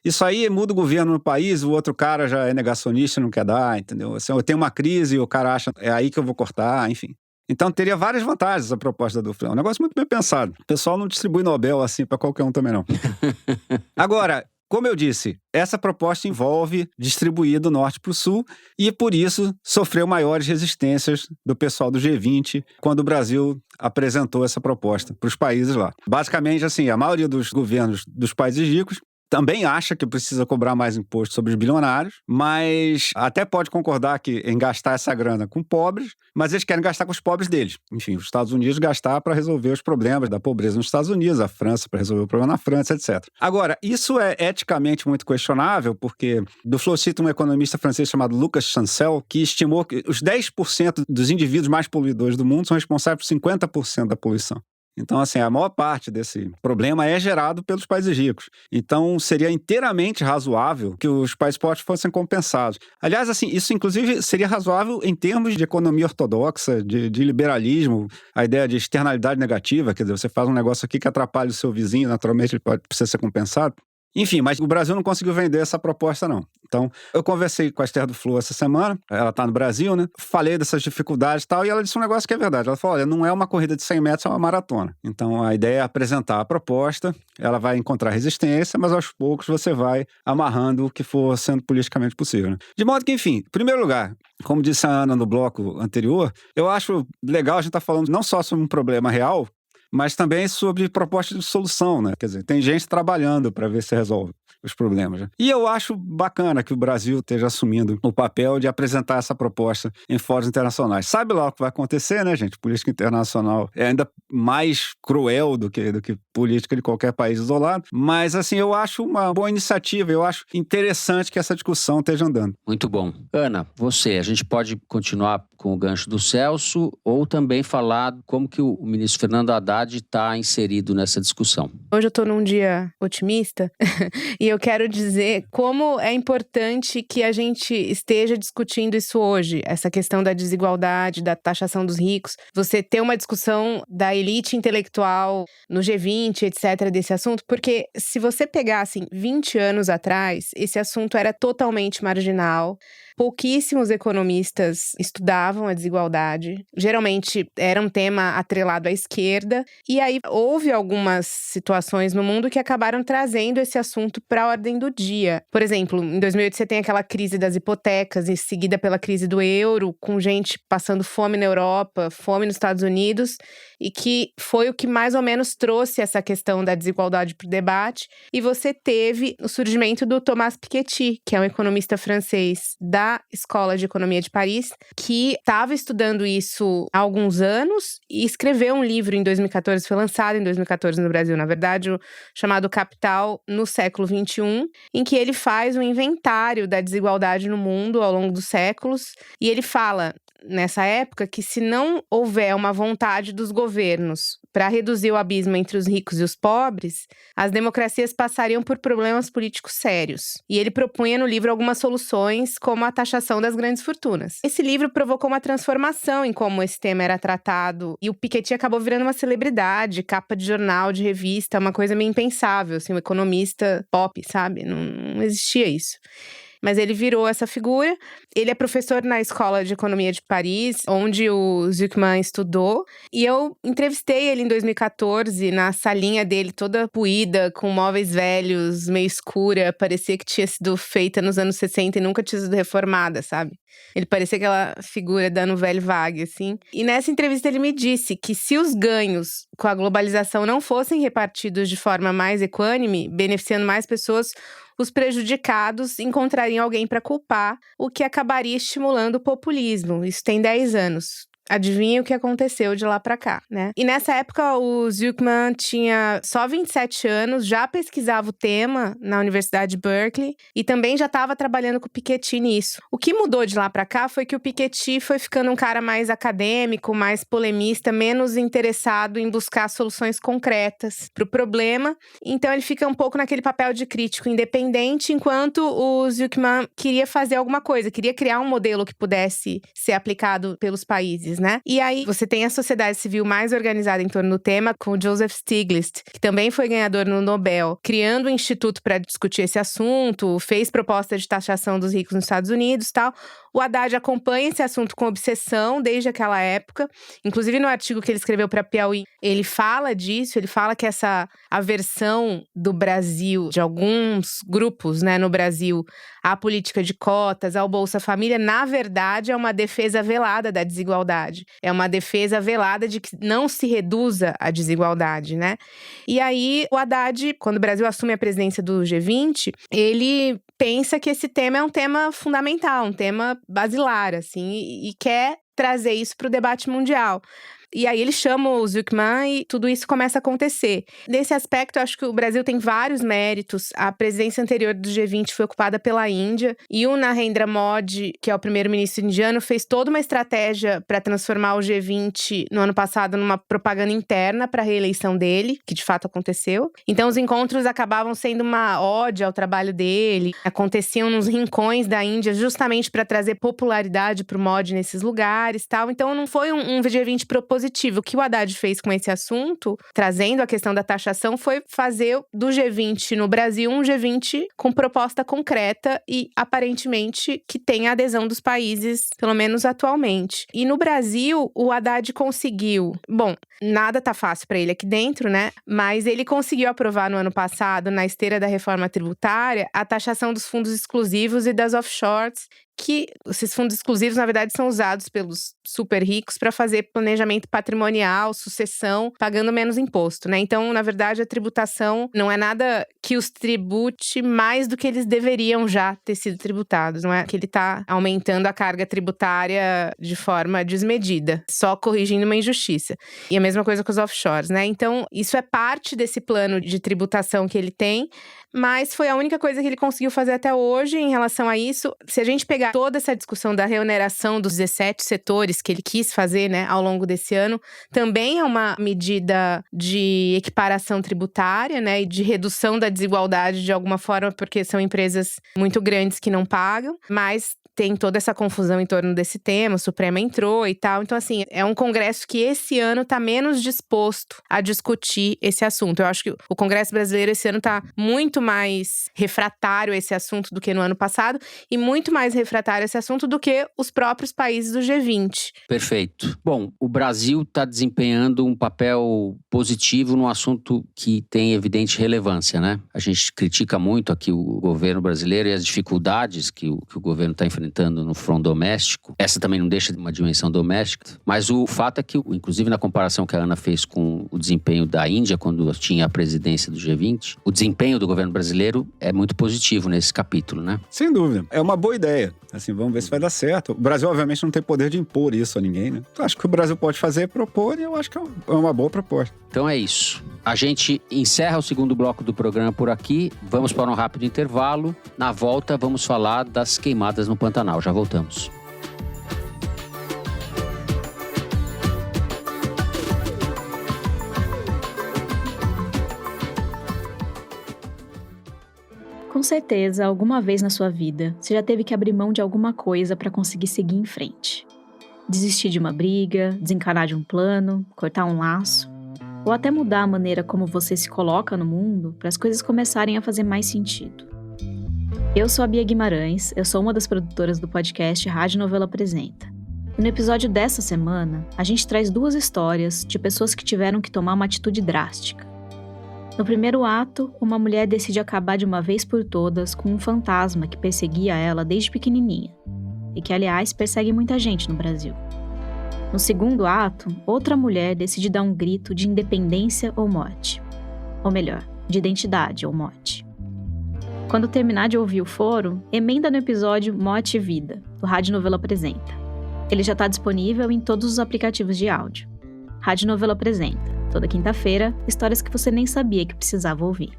isso aí muda o governo no país, o outro cara já é negacionista e não quer dar, entendeu? Assim, eu tenho uma crise e o cara acha, é aí que eu vou cortar, enfim. Então teria várias vantagens a proposta do Freire. É um negócio muito bem pensado. O pessoal não distribui Nobel assim para qualquer um também não. Agora, como eu disse, essa proposta envolve distribuir do norte para o sul e, por isso, sofreu maiores resistências do pessoal do G20 quando o Brasil apresentou essa proposta para os países lá. Basicamente, assim, a maioria dos governos dos países ricos também acha que precisa cobrar mais imposto sobre os bilionários, mas até pode concordar em gastar essa grana com pobres, mas eles querem gastar com os pobres deles. Enfim, os Estados Unidos gastar para resolver os problemas da pobreza nos Estados Unidos, a França para resolver o problema na França, etc. Agora, isso é eticamente muito questionável, porque do Flow cita um economista francês chamado Lucas Chancel, que estimou que os 10% dos indivíduos mais poluidores do mundo são responsáveis por 50% da poluição. Então, assim, a maior parte desse problema é gerado pelos países ricos. Então, seria inteiramente razoável que os países pobres fossem compensados. Aliás, assim, isso inclusive seria razoável em termos de economia ortodoxa, de liberalismo, a ideia de externalidade negativa, quer dizer, você faz um negócio aqui que atrapalha o seu vizinho, naturalmente ele precisa ser compensado. Enfim, mas o Brasil não conseguiu vender essa proposta, não. Então, eu conversei com a Esther do Flow essa semana, ela tá no Brasil, né? Falei dessas dificuldades e tal, e ela disse um negócio que é verdade. Ela falou, olha, não é uma corrida de 100 metros, é uma maratona. Então, a ideia é apresentar a proposta, ela vai encontrar resistência, mas aos poucos você vai amarrando o que for sendo politicamente possível, né? De modo que, enfim, em primeiro lugar, como disse a Ana no bloco anterior, eu acho legal a gente estar falando não só sobre um problema real, mas também sobre proposta de solução, né? Quer dizer, tem gente trabalhando para ver se resolve os problemas, né? E eu acho bacana que o Brasil esteja assumindo o papel de apresentar essa proposta em fóruns internacionais. Sabe lá o que vai acontecer, né, gente? Política internacional é ainda mais cruel do que política de qualquer país isolado, mas, assim, eu acho uma boa iniciativa, eu acho interessante que essa discussão esteja andando. Muito bom. Ana, a gente pode continuar com o gancho do Celso ou também falar como que o ministro Fernando Haddad está inserido nessa discussão. Hoje eu estou num dia otimista e eu quero dizer como é importante que a gente esteja discutindo isso hoje, essa questão da desigualdade, da taxação dos ricos, você ter uma discussão da elite intelectual no G20, etc., desse assunto, porque se você pegar, assim, 20 anos atrás, esse assunto era totalmente marginal. Pouquíssimos economistas estudavam a desigualdade. Geralmente era um tema atrelado à esquerda. E aí houve algumas situações no mundo que acabaram trazendo esse assunto para a ordem do dia. Por exemplo, em 2008 você tem aquela crise das hipotecas, em seguida pela crise do euro, com gente passando fome na Europa, fome nos Estados Unidos, e que foi o que mais ou menos trouxe essa questão da desigualdade para o debate. E você teve o surgimento do Thomas Piketty, que é um economista francês da Escola de Economia de Paris, que estava estudando isso há alguns anos e escreveu um livro em 2014, foi lançado em 2014 no Brasil, na verdade, chamado Capital no século XXI, em que ele faz um inventário da desigualdade no mundo ao longo dos séculos, e ele fala nessa época que se não houver uma vontade dos governos para reduzir o abismo entre os ricos e os pobres, as democracias passariam por problemas políticos sérios. E ele propunha no livro algumas soluções, como a taxação das grandes fortunas. Esse livro provocou uma transformação em como esse tema era tratado, e o Piketty acabou virando uma celebridade, capa de jornal, de revista, uma coisa meio impensável, assim, um economista pop, sabe? Não existia isso. Mas ele virou essa figura. Ele é professor na Escola de Economia de Paris, onde o Zucman estudou. E eu entrevistei ele em 2014, na salinha dele, toda puída, com móveis velhos, meio escura. Parecia que tinha sido feita nos anos 60 e nunca tinha sido reformada, sabe? Ele parecia aquela figura da Nouvelle Vague, assim. E nessa entrevista ele me disse que se os ganhos com a globalização não fossem repartidos de forma mais equânime, beneficiando mais pessoas, os prejudicados encontrariam alguém para culpar, o que acabaria estimulando o populismo. Isso tem 10 anos. Adivinha o que aconteceu de lá pra cá, né? E nessa época o Zucman tinha só 27 anos, já pesquisava o tema na Universidade de Berkeley e também já estava trabalhando com o Piketty nisso. O que mudou de lá pra cá foi que o Piketty foi ficando um cara mais acadêmico, mais polemista, menos interessado em buscar soluções concretas pro problema. Então ele fica um pouco naquele papel de crítico independente, enquanto o Zucman queria fazer alguma coisa, queria criar um modelo que pudesse ser aplicado pelos países, né? E aí você tem a sociedade civil mais organizada em torno do tema, com o Joseph Stiglitz, que também foi ganhador no Nobel, criando um instituto para discutir esse assunto, fez proposta de taxação dos ricos nos Estados Unidos e tal. O Haddad acompanha esse assunto com obsessão desde aquela época. Inclusive, no artigo que ele escreveu para Piauí, ele fala disso, ele fala que essa aversão do Brasil, de alguns grupos, né, no Brasil, à política de cotas, ao Bolsa Família, na verdade, é uma defesa velada da desigualdade. É uma defesa velada de que não se reduza a desigualdade, né? E aí, o Haddad, quando o Brasil assume a presidência do G20, ele pensa que esse tema é um tema fundamental, um tema basilar, assim, e quer trazer isso para o debate mundial. E aí ele chama o Zucman e tudo isso começa a acontecer. Nesse aspecto, eu acho que o Brasil tem vários méritos. A presidência anterior do G20 foi ocupada pela Índia. E o Narendra Modi, que é o primeiro-ministro indiano, fez toda uma estratégia para transformar o G20 no ano passado numa propaganda interna para a reeleição dele, que de fato aconteceu. Então os encontros acabavam sendo uma ode ao trabalho dele. Aconteciam nos rincões da Índia justamente para trazer popularidade para o Modi nesses lugares e tal. Então não foi um G20 propositivo. O que o Haddad fez com esse assunto, trazendo a questão da taxação, foi fazer do G20 no Brasil um G20 com proposta concreta e, aparentemente, que tem a adesão dos países, pelo menos atualmente. E no Brasil, o Haddad conseguiu… Bom, nada tá fácil para ele aqui dentro, né? Mas ele conseguiu aprovar no ano passado, na esteira da reforma tributária, a taxação dos fundos exclusivos e das offshores, que esses fundos exclusivos, na verdade, são usados pelos super ricos para fazer planejamento patrimonial, sucessão, pagando menos imposto, né? Então, na verdade, a tributação não é nada que os tribute mais do que eles deveriam já ter sido tributados. Não é que ele está aumentando a carga tributária de forma desmedida, só corrigindo uma injustiça. E a mesma coisa com os offshores, né? Então, isso é parte desse plano de tributação que ele tem, mas foi a única coisa que ele conseguiu fazer até hoje em relação a isso. Se a gente pegar toda essa discussão da reoneração dos 17 setores que ele quis fazer, né, ao longo desse ano, também é uma medida de equiparação tributária, né, e de redução da desigualdade de alguma forma, porque são empresas muito grandes que não pagam, mas tem toda essa confusão em torno desse tema, o Supremo entrou e tal. Então, assim, é um Congresso que esse ano está menos disposto a discutir esse assunto. Eu acho que o Congresso brasileiro esse ano está muito mais refratário a esse assunto do que no ano passado e muito mais refratário a esse assunto do que os próprios países do G20. Perfeito. Bom, o Brasil está desempenhando um papel positivo num assunto que tem evidente relevância, né? A gente critica muito aqui o governo brasileiro e as dificuldades que o governo está enfrentando no front doméstico. Essa também não deixa de uma dimensão doméstica, mas o fato é que, inclusive na comparação que a Ana fez com o desempenho da Índia quando tinha a presidência do G20, o desempenho do governo brasileiro é muito positivo nesse capítulo, né? Sem dúvida. É uma boa ideia. Assim, vamos ver se vai dar certo. O Brasil, obviamente, não tem poder de impor isso a ninguém, né? Então, acho que o Brasil pode fazer é propor e eu acho que é uma boa proposta. Então é isso. A gente encerra o segundo bloco do programa por aqui. Vamos para um rápido intervalo. Na volta, vamos falar das queimadas no Pantanal. Já voltamos. Com certeza, alguma vez na sua vida, você já teve que abrir mão de alguma coisa para conseguir seguir em frente. Desistir de uma briga, desencanar de um plano, cortar um laço, ou até mudar a maneira como você se coloca no mundo para as coisas começarem a fazer mais sentido. Eu sou a Bia Guimarães, eu sou uma das produtoras do podcast Rádio Novela Apresenta. E no episódio dessa semana, a gente traz 2 histórias de pessoas que tiveram que tomar uma atitude drástica. No primeiro ato, uma mulher decide acabar de uma vez por todas com um fantasma que perseguia ela desde pequenininha, e que, aliás, persegue muita gente no Brasil. No segundo ato, outra mulher decide dar um grito de independência ou morte. Ou melhor, de identidade ou morte. Quando terminar de ouvir o foro, emenda no episódio Morte e Vida, do Rádio Novela Apresenta. Ele já está disponível em todos os aplicativos de áudio. Rádio Novela Apresenta. Toda quinta-feira, histórias que você nem sabia que precisava ouvir.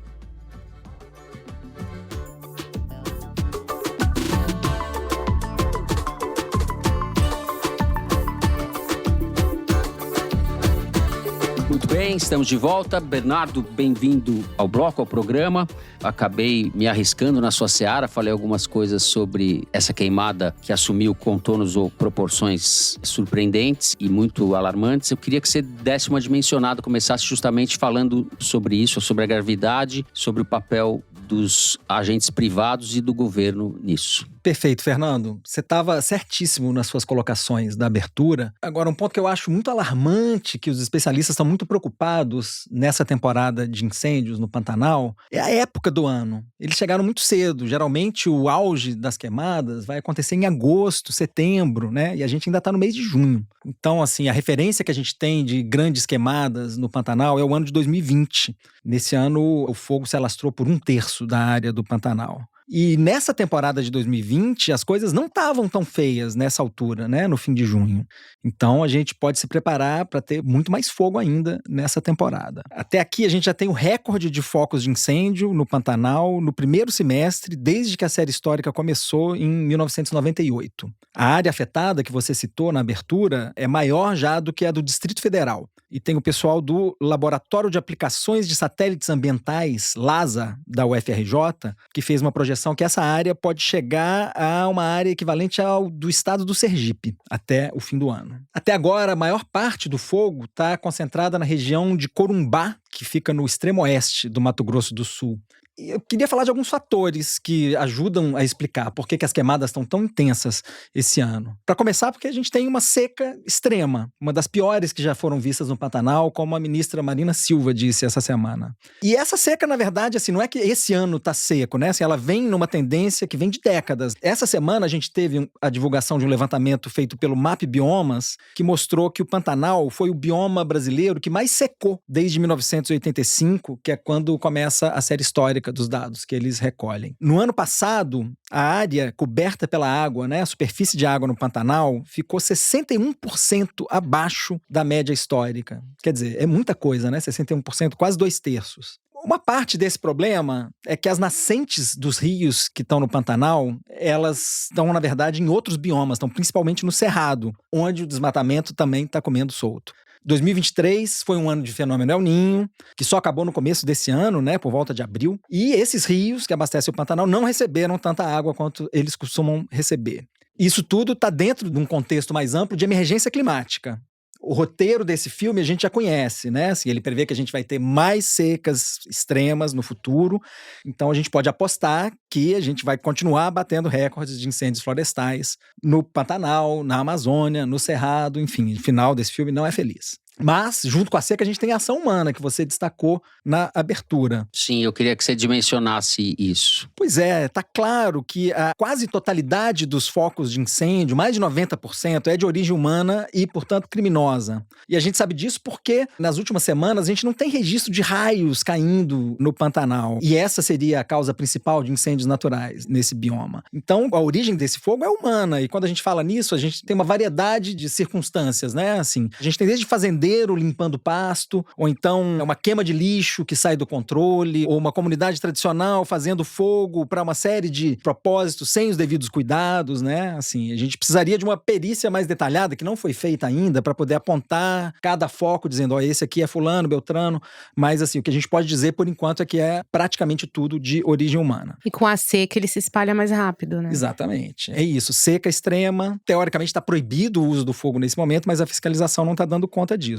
Muito bem, bem, estamos de volta. Bernardo, bem-vindo ao bloco, ao programa. Acabei me arriscando na sua seara, falei algumas coisas sobre essa queimada que assumiu contornos ou proporções surpreendentes e muito alarmantes. Eu queria que você desse uma dimensionada, começasse justamente falando sobre isso, sobre a gravidade, sobre o papel dos agentes privados e do governo nisso. Perfeito, Fernando. Você estava certíssimo nas suas colocações da abertura. Agora, um ponto que eu acho muito alarmante, que os especialistas estão muito preocupados nessa temporada de incêndios no Pantanal, é a época do ano. Eles chegaram muito cedo. Geralmente, o auge das queimadas vai acontecer em agosto, setembro, né? E a gente ainda está no mês de junho. Então, assim, a referência que a gente tem de grandes queimadas no Pantanal é o ano de 2020. Nesse ano, o fogo se alastrou por 1/3 da área do Pantanal. E nessa temporada de 2020, as coisas não estavam tão feias nessa altura, né, no fim de junho. Então, a gente pode se preparar para ter muito mais fogo ainda nessa temporada. Até aqui, a gente já tem o recorde de focos de incêndio no Pantanal no primeiro semestre, desde que a série histórica começou em 1998. A área afetada que você citou na abertura é maior já do que a do Distrito Federal. E tem o pessoal do Laboratório de Aplicações de Satélites Ambientais, LASA, da UFRJ, que fez uma projeção que essa área pode chegar a uma área equivalente ao do estado do Sergipe, até o fim do ano. Até agora, a maior parte do fogo está concentrada na região de Corumbá, que fica no extremo oeste do Mato Grosso do Sul. Eu queria falar de alguns fatores que ajudam a explicar por que as queimadas estão tão intensas esse ano. Para começar, porque a gente tem uma seca extrema, uma das piores que já foram vistas no Pantanal, como a ministra Marina Silva disse essa semana. E essa seca, na verdade, assim, não é que esse ano está seco, né? Assim, ela vem numa tendência que vem de décadas. Essa semana a gente teve a divulgação de um levantamento feito pelo MAP Biomas, que mostrou que o Pantanal foi o bioma brasileiro que mais secou desde 1985, que é quando começa a série histórica dos dados que eles recolhem. No ano passado, a área coberta pela água, né, a superfície de água no Pantanal, ficou 61% abaixo da média histórica. Quer dizer, é muita coisa, né? 61%, quase 2/3. Uma parte desse problema é que as nascentes dos rios que estão no Pantanal, elas estão, na verdade, em outros biomas, estão principalmente no Cerrado, onde o desmatamento também está comendo solto. 2023 foi um ano de fenômeno El Niño, que só acabou no começo desse ano, né, por volta de abril. E esses rios que abastecem o Pantanal não receberam tanta água quanto eles costumam receber. Isso tudo está dentro de um contexto mais amplo de emergência climática. O roteiro desse filme a gente já conhece, né? Assim, ele prevê que a gente vai ter mais secas extremas no futuro. Então, a gente pode apostar que a gente vai continuar batendo recordes de incêndios florestais no Pantanal, na Amazônia, no Cerrado, enfim. O final desse filme não é feliz. Mas, junto com a seca, a gente tem a ação humana, que você destacou na abertura. Sim, eu queria que você dimensionasse isso. Pois é, tá claro que a quase totalidade dos focos de incêndio, mais de 90%, é de origem humana e, portanto, criminosa. E a gente sabe disso porque, nas últimas semanas, a gente não tem registro de raios caindo no Pantanal. E essa seria a causa principal de incêndios naturais nesse bioma. Então, a origem desse fogo é humana. E quando a gente fala nisso, a gente tem uma variedade de circunstâncias, né? Assim, a gente tem desde fazendeiro limpando pasto, ou então uma queima de lixo que sai do controle, ou uma comunidade tradicional fazendo fogo para uma série de propósitos sem os devidos cuidados, né? Assim, a gente precisaria de uma perícia mais detalhada, que não foi feita ainda, para poder apontar cada foco, dizendo, ó, esse aqui é fulano, beltrano, mas assim, o que a gente pode dizer por enquanto é que é praticamente tudo de origem humana. E com a seca ele se espalha mais rápido, né? Exatamente. É isso, seca extrema, teoricamente está proibido o uso do fogo nesse momento, mas a fiscalização não está dando conta disso.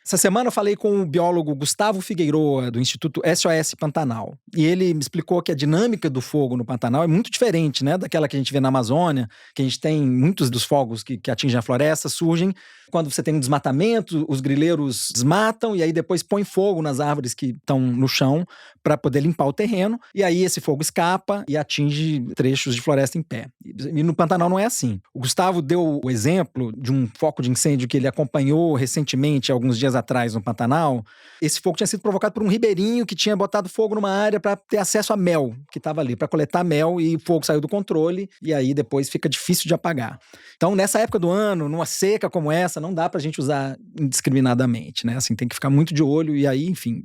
Essa semana eu falei com o biólogo Gustavo Figueiroa, do Instituto SOS Pantanal. E ele me explicou que a dinâmica do fogo no Pantanal é muito diferente, né, daquela que a gente vê na Amazônia, que a gente tem muitos dos fogos que atingem a floresta, surgem quando você tem um desmatamento, os grileiros desmatam e aí depois põem fogo nas árvores que estão no chão para poder limpar o terreno. E aí esse fogo escapa e atinge trechos de floresta em pé. E no Pantanal não é assim. O Gustavo deu o exemplo de um foco de incêndio que ele acompanhou recentemente, alguns dias atrás, no Pantanal. Esse fogo tinha sido provocado por um ribeirinho que tinha botado fogo numa área para ter acesso a mel, que estava ali, para coletar mel, e o fogo saiu do controle e aí depois fica difícil de apagar. Então, nessa época do ano, numa seca como essa, não dá pra gente usar indiscriminadamente, né? Assim, tem que ficar muito de olho e aí, enfim.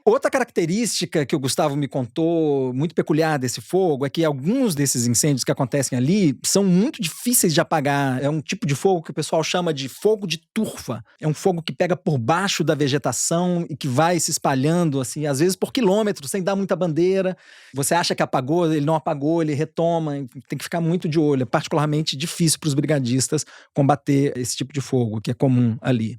Outra característica que o Gustavo me contou, muito peculiar desse fogo, é que alguns desses incêndios que acontecem ali são muito difíceis de apagar. É um tipo de fogo que o pessoal chama de fogo de turfa. É um fogo que pega pega por baixo da vegetação e que vai se espalhando, assim, às vezes por quilômetros, sem dar muita bandeira. Você acha que apagou, ele não apagou, ele retoma. Tem que ficar muito de olho. É particularmente difícil para os brigadistas combater esse tipo de fogo, que é comum ali.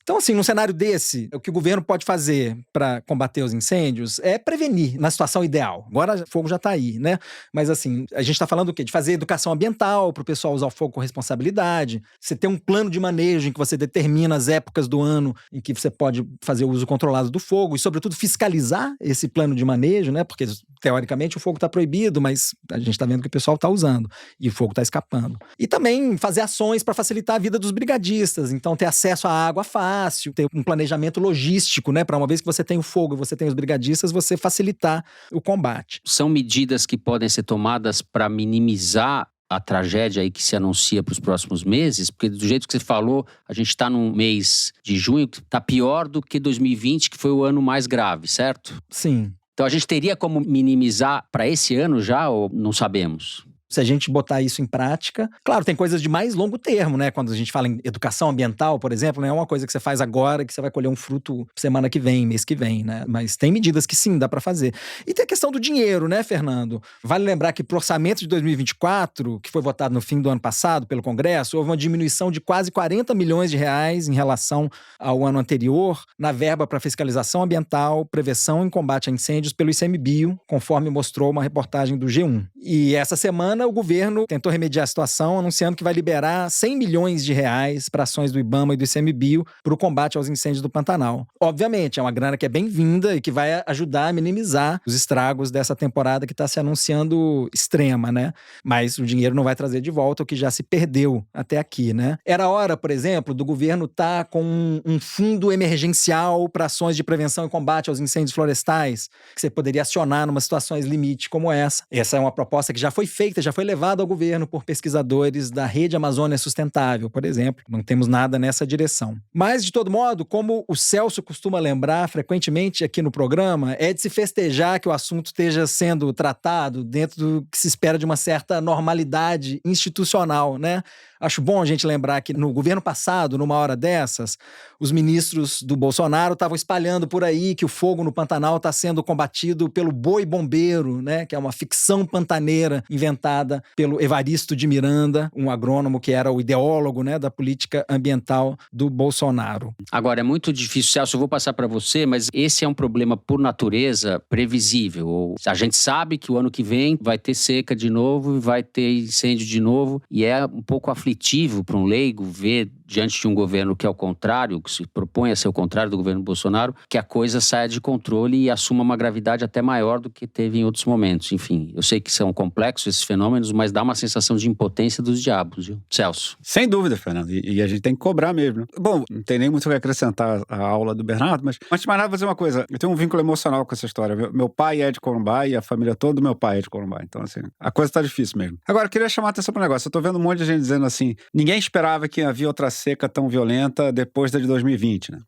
Então, assim, num cenário desse, o que o governo pode fazer para combater os incêndios é prevenir, na situação ideal. Agora o fogo já está aí, né? Mas, assim, a gente está falando o quê? De fazer educação ambiental para o pessoal usar o fogo com responsabilidade. Você ter um plano de manejo em que você determina as épocas do ano em que você pode fazer o uso controlado do fogo e, sobretudo, fiscalizar esse plano de manejo, né? Porque, teoricamente, o fogo está proibido, mas a gente está vendo que o pessoal está usando e o fogo está escapando. E também fazer ações para facilitar a vida dos brigadistas. Então, ter acesso à água fácil, ter um planejamento logístico, né? Para uma vez que você tem o fogo e você tem os brigadistas, você facilitar o combate. São medidas que podem ser tomadas para minimizar a tragédia aí que se anuncia para os próximos meses? Porque do jeito que você falou, a gente está num mês de junho que está pior do que 2020, que foi o ano mais grave, certo? Sim. Então a gente teria como minimizar para esse ano já ou não sabemos? Se a gente botar isso em prática, claro, tem coisas de mais longo termo, né? Quando a gente fala em educação ambiental, por exemplo, não é uma coisa que você faz agora que você vai colher um fruto semana que vem, mês que vem, né? Mas tem medidas que sim, dá para fazer. E tem a questão do dinheiro, né, Fernando? Vale lembrar que pro orçamento de 2024, que foi votado no fim do ano passado pelo Congresso, houve uma diminuição de quase 40 milhões de reais em relação ao ano anterior na verba para fiscalização ambiental, prevenção e combate a incêndios pelo ICMBio, conforme mostrou uma reportagem do G1. E essa semana o governo tentou remediar a situação, anunciando que vai liberar 100 milhões de reais para ações do IBAMA e do ICMBio para o combate aos incêndios do Pantanal. Obviamente, é uma grana que é bem-vinda e que vai ajudar a minimizar os estragos dessa temporada que está se anunciando extrema, né? Mas o dinheiro não vai trazer de volta o que já se perdeu até aqui, né? Era hora, por exemplo, do governo estar com um fundo emergencial para ações de prevenção e combate aos incêndios florestais, que você poderia acionar numa situações limite como essa. Essa é uma proposta que já foi feita, já foi levado ao governo por pesquisadores da Rede Amazônia Sustentável, por exemplo. Não temos nada nessa direção. Mas, de todo modo, como o Celso costuma lembrar frequentemente aqui no programa, é de se festejar que o assunto esteja sendo tratado dentro do que se espera de uma certa normalidade institucional, né? Acho bom a gente lembrar que no governo passado, numa hora dessas, os ministros do Bolsonaro estavam espalhando por aí que o fogo no Pantanal está sendo combatido pelo boi bombeiro, né? Que é uma ficção pantaneira inventada pelo Evaristo de Miranda, um agrônomo que era o ideólogo, né, da política ambiental do Bolsonaro. Agora, é muito difícil, Celso, eu vou passar para você, mas esse é um problema por natureza previsível. A gente sabe que o ano que vem vai ter seca de novo e vai ter incêndio de novo, e é um pouco aflitivo para um leigo ver diante de um governo que é o contrário, que se propõe a ser o contrário do governo Bolsonaro, que a coisa saia de controle e assuma uma gravidade até maior do que teve em outros momentos. Enfim, eu sei que são complexos esses fenômenos, mas dá uma sensação de impotência dos diabos, viu? Celso. Sem dúvida, Fernando, e a gente tem que cobrar mesmo. Bom, não tem nem muito o que acrescentar à aula do Bernardo, mas antes de mais nada, vou dizer uma coisa, eu tenho um vínculo emocional com essa história. Meu pai é de Corumbá e a família toda do meu pai é de Corumbá, então assim, a coisa tá difícil mesmo. Agora, eu queria chamar a atenção para um negócio, eu tô vendo um monte de gente dizendo assim, ninguém esperava que havia outra seca tão violenta depois da de 2020, né?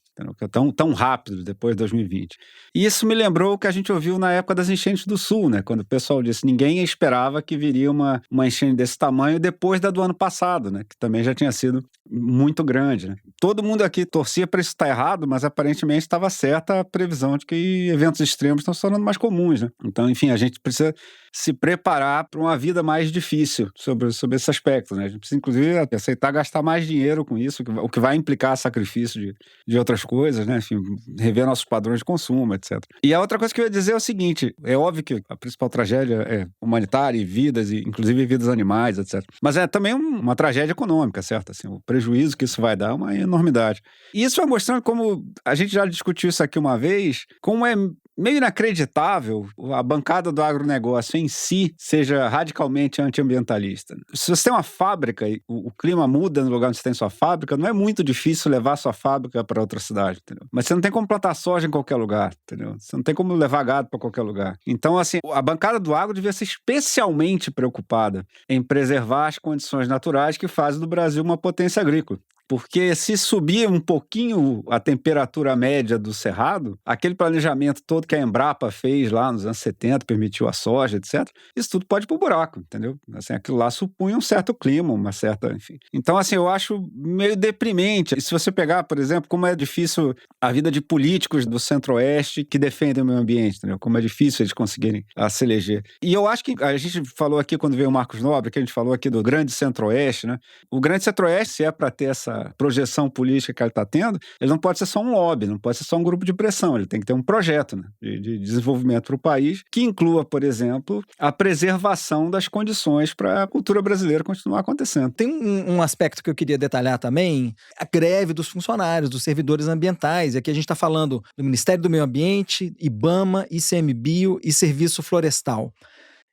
Tão rápido depois de 2020. E isso me lembrou o que a gente ouviu na época das enchentes do Sul, né? Quando o pessoal disse ninguém esperava que viria uma enchente desse tamanho depois da do ano passado, né? Que também já tinha sido muito grande, né? Todo mundo aqui torcia para isso estar errado, mas aparentemente estava certa a previsão de que eventos extremos estão se tornando mais comuns, né? Então, enfim, a gente precisa se preparar para uma vida mais difícil sobre esse aspecto, né? A gente precisa, inclusive, aceitar gastar mais dinheiro com isso, o que vai implicar sacrifício de outras coisas, né? Enfim, rever nossos padrões de consumo, etc. E a outra coisa que eu ia dizer é o seguinte, é óbvio que a principal tragédia é humanitária e vidas, inclusive vidas animais, etc. Mas é também uma tragédia econômica, certo? Assim, o prejuízo que isso vai dar é uma enormidade. E isso vai mostrando como, a gente já discutiu isso aqui uma vez, como é meio inacreditável a bancada do agronegócio em si seja radicalmente antiambientalista. Se você tem uma fábrica e o clima muda no lugar onde você tem sua fábrica, não é muito difícil levar sua fábrica para outra cidade, entendeu? Mas você não tem como plantar soja em qualquer lugar, entendeu? Você não tem como levar gado para qualquer lugar. Então, assim, a bancada do agro devia ser especialmente preocupada em preservar as condições naturais que fazem do Brasil uma potência agrícola. Porque se subir um pouquinho a temperatura média do cerrado, aquele planejamento todo que a Embrapa fez lá nos anos 70, permitiu a soja, etc., isso tudo pode ir pro buraco, entendeu? Assim, aquilo lá supunha um certo clima, uma certa, enfim. Então, assim, eu acho meio deprimente. E se você pegar, por exemplo, como é difícil a vida de políticos do Centro-Oeste que defendem o meio ambiente, entendeu? Como é difícil eles conseguirem se eleger. E eu acho que a gente falou aqui, quando veio o Marcos Nobre, que a gente falou aqui do grande Centro-Oeste, né? O grande Centro-Oeste, se é para ter essa projeção política que ele está tendo, ele não pode ser só um lobby, não pode ser só um grupo de pressão, ele tem que ter um projeto, né, de desenvolvimento para o país, que inclua, por exemplo, a preservação das condições para a cultura brasileira continuar acontecendo. Tem um aspecto que eu queria detalhar também, a greve dos funcionários, dos servidores ambientais. Aqui a gente está falando do Ministério do Meio Ambiente, IBAMA, ICMBio e Serviço Florestal.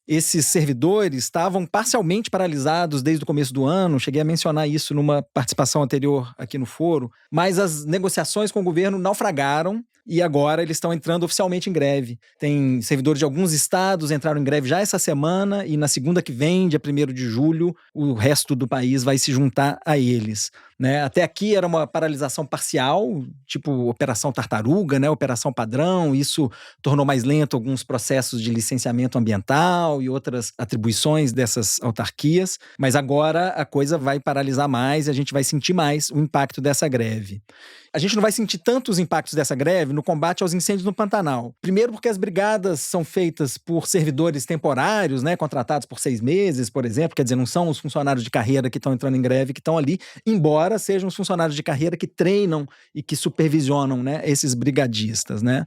Esses servidores estavam parcialmente paralisados desde o começo do ano, cheguei a mencionar isso numa participação anterior aqui no foro, mas as negociações com o governo naufragaram e agora eles estão entrando oficialmente em greve. Tem servidores de alguns estados entraram em greve já essa semana e na segunda que vem, dia 1º de julho, o resto do país vai se juntar a eles. Né? Até aqui era uma paralisação parcial, tipo Operação Tartaruga, né? Operação Padrão, isso tornou mais lento alguns processos de licenciamento ambiental e outras atribuições dessas autarquias, mas agora a coisa vai paralisar mais e a gente vai sentir mais o impacto dessa greve. A gente não vai sentir tanto os impactos dessa greve no combate aos incêndios no Pantanal. Primeiro porque as brigadas são feitas por servidores temporários, né, contratados por 6 meses, por exemplo, quer dizer, não são os funcionários de carreira que estão entrando em greve que estão ali, embora sejam os funcionários de carreira que treinam e que supervisionam, né, esses brigadistas, né.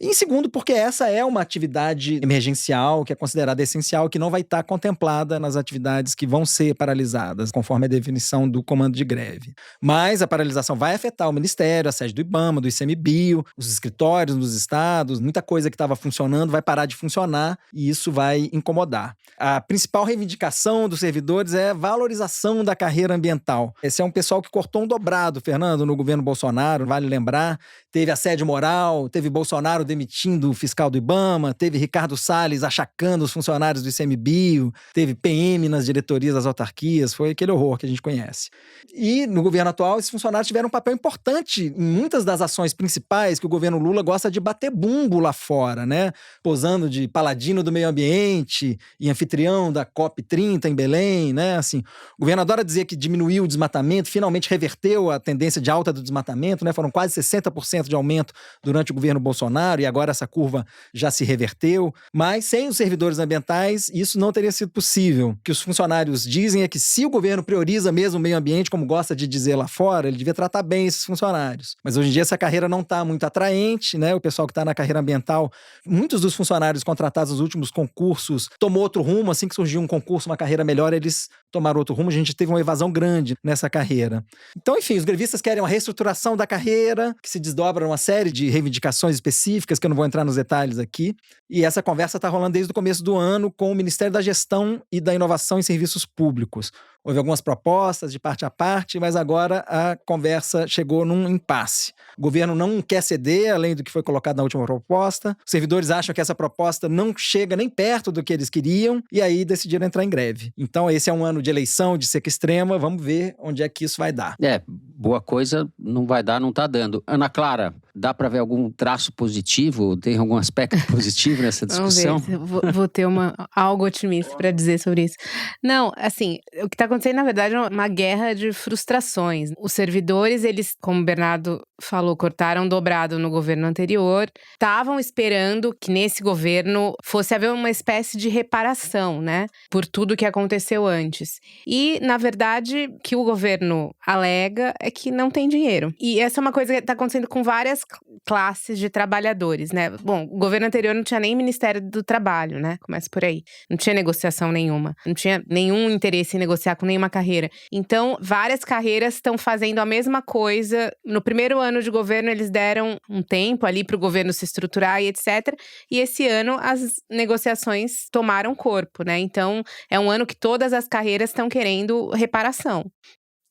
E em segundo porque essa é uma atividade emergencial, que é considerada essencial, que não vai estar contemplada nas atividades que vão ser paralisadas, conforme a definição do comando de greve. Mas a paralisação vai afetar o Ministério, a sede do IBAMA, do ICMBio, os escritórios nos estados, muita coisa que estava funcionando vai parar de funcionar e isso vai incomodar. A principal reivindicação dos servidores é a valorização da carreira ambiental. Esse é um pessoal que cortou um dobrado, Fernando, no governo Bolsonaro, vale lembrar. Teve assédio moral, teve Bolsonaro demitindo o fiscal do IBAMA, teve Ricardo Salles achacando os funcionários do ICMBio, teve PM nas diretorias das autarquias, foi aquele horror que a gente conhece. E no governo atual, esses funcionários tiveram um papel importante em muitas das ações principais que o governo Lula gosta de bater bumbo lá fora, né? Posando de paladino do meio ambiente e anfitrião da COP30 em Belém, né? Assim, o governo adora dizer que diminuiu o desmatamento, finalmente reverteu a tendência de alta do desmatamento, né? Foram quase 60% de aumento durante o governo Bolsonaro e agora essa curva já se reverteu. Mas sem os servidores ambientais, isso não teria sido possível. O que os funcionários dizem é que se o governo prioriza mesmo o meio ambiente, como gosta de dizer lá fora, ele devia tratar bem esses funcionários. Mas hoje em dia essa carreira não está muito atraente, né? O pessoal que está na carreira ambiental, muitos dos funcionários contratados nos últimos concursos tomou outro rumo, assim que surgiu um concurso, uma carreira melhor, eles tomaram outro rumo, a gente teve uma evasão grande nessa carreira. Então, enfim, os grevistas querem uma reestruturação da carreira, que se desdobra uma série de reivindicações específicas, que eu não vou entrar nos detalhes aqui, e essa conversa está rolando desde o começo do ano com o Ministério da Gestão e da Inovação em Serviços Públicos. Houve algumas propostas de parte a parte, mas agora a conversa chegou num impasse. O governo não quer ceder, além do que foi colocado na última proposta. Os servidores acham que essa proposta não chega nem perto do que eles queriam e aí decidiram entrar em greve. Então esse é um ano de eleição, de seca extrema. Vamos ver onde é que isso vai dar. Boa coisa não vai dar, não tá dando. Ana Clara, dá para ver algum traço positivo? Tem algum aspecto positivo nessa discussão? Vamos ver, vou ter algo otimista para dizer sobre isso. Não, assim, o que está acontecendo, na verdade, é uma guerra de frustrações. Os servidores, eles, como o Bernardo falou, cortaram dobrado no governo anterior, estavam esperando que nesse governo fosse haver uma espécie de reparação, né, por tudo que aconteceu antes. E, na verdade, o que o governo alega é que não tem dinheiro. E essa é uma coisa que está acontecendo com várias classes de trabalhadores, né? Bom, o governo anterior não tinha nem Ministério do Trabalho, né? Começa por aí. Não tinha negociação nenhuma. Não tinha nenhum interesse em negociar com nenhuma carreira. Então, várias carreiras estão fazendo a mesma coisa. No primeiro ano de governo, eles deram um tempo ali para o governo se estruturar e etc. E esse ano, as negociações tomaram corpo, né? Então, é um ano que todas as carreiras estão querendo reparação.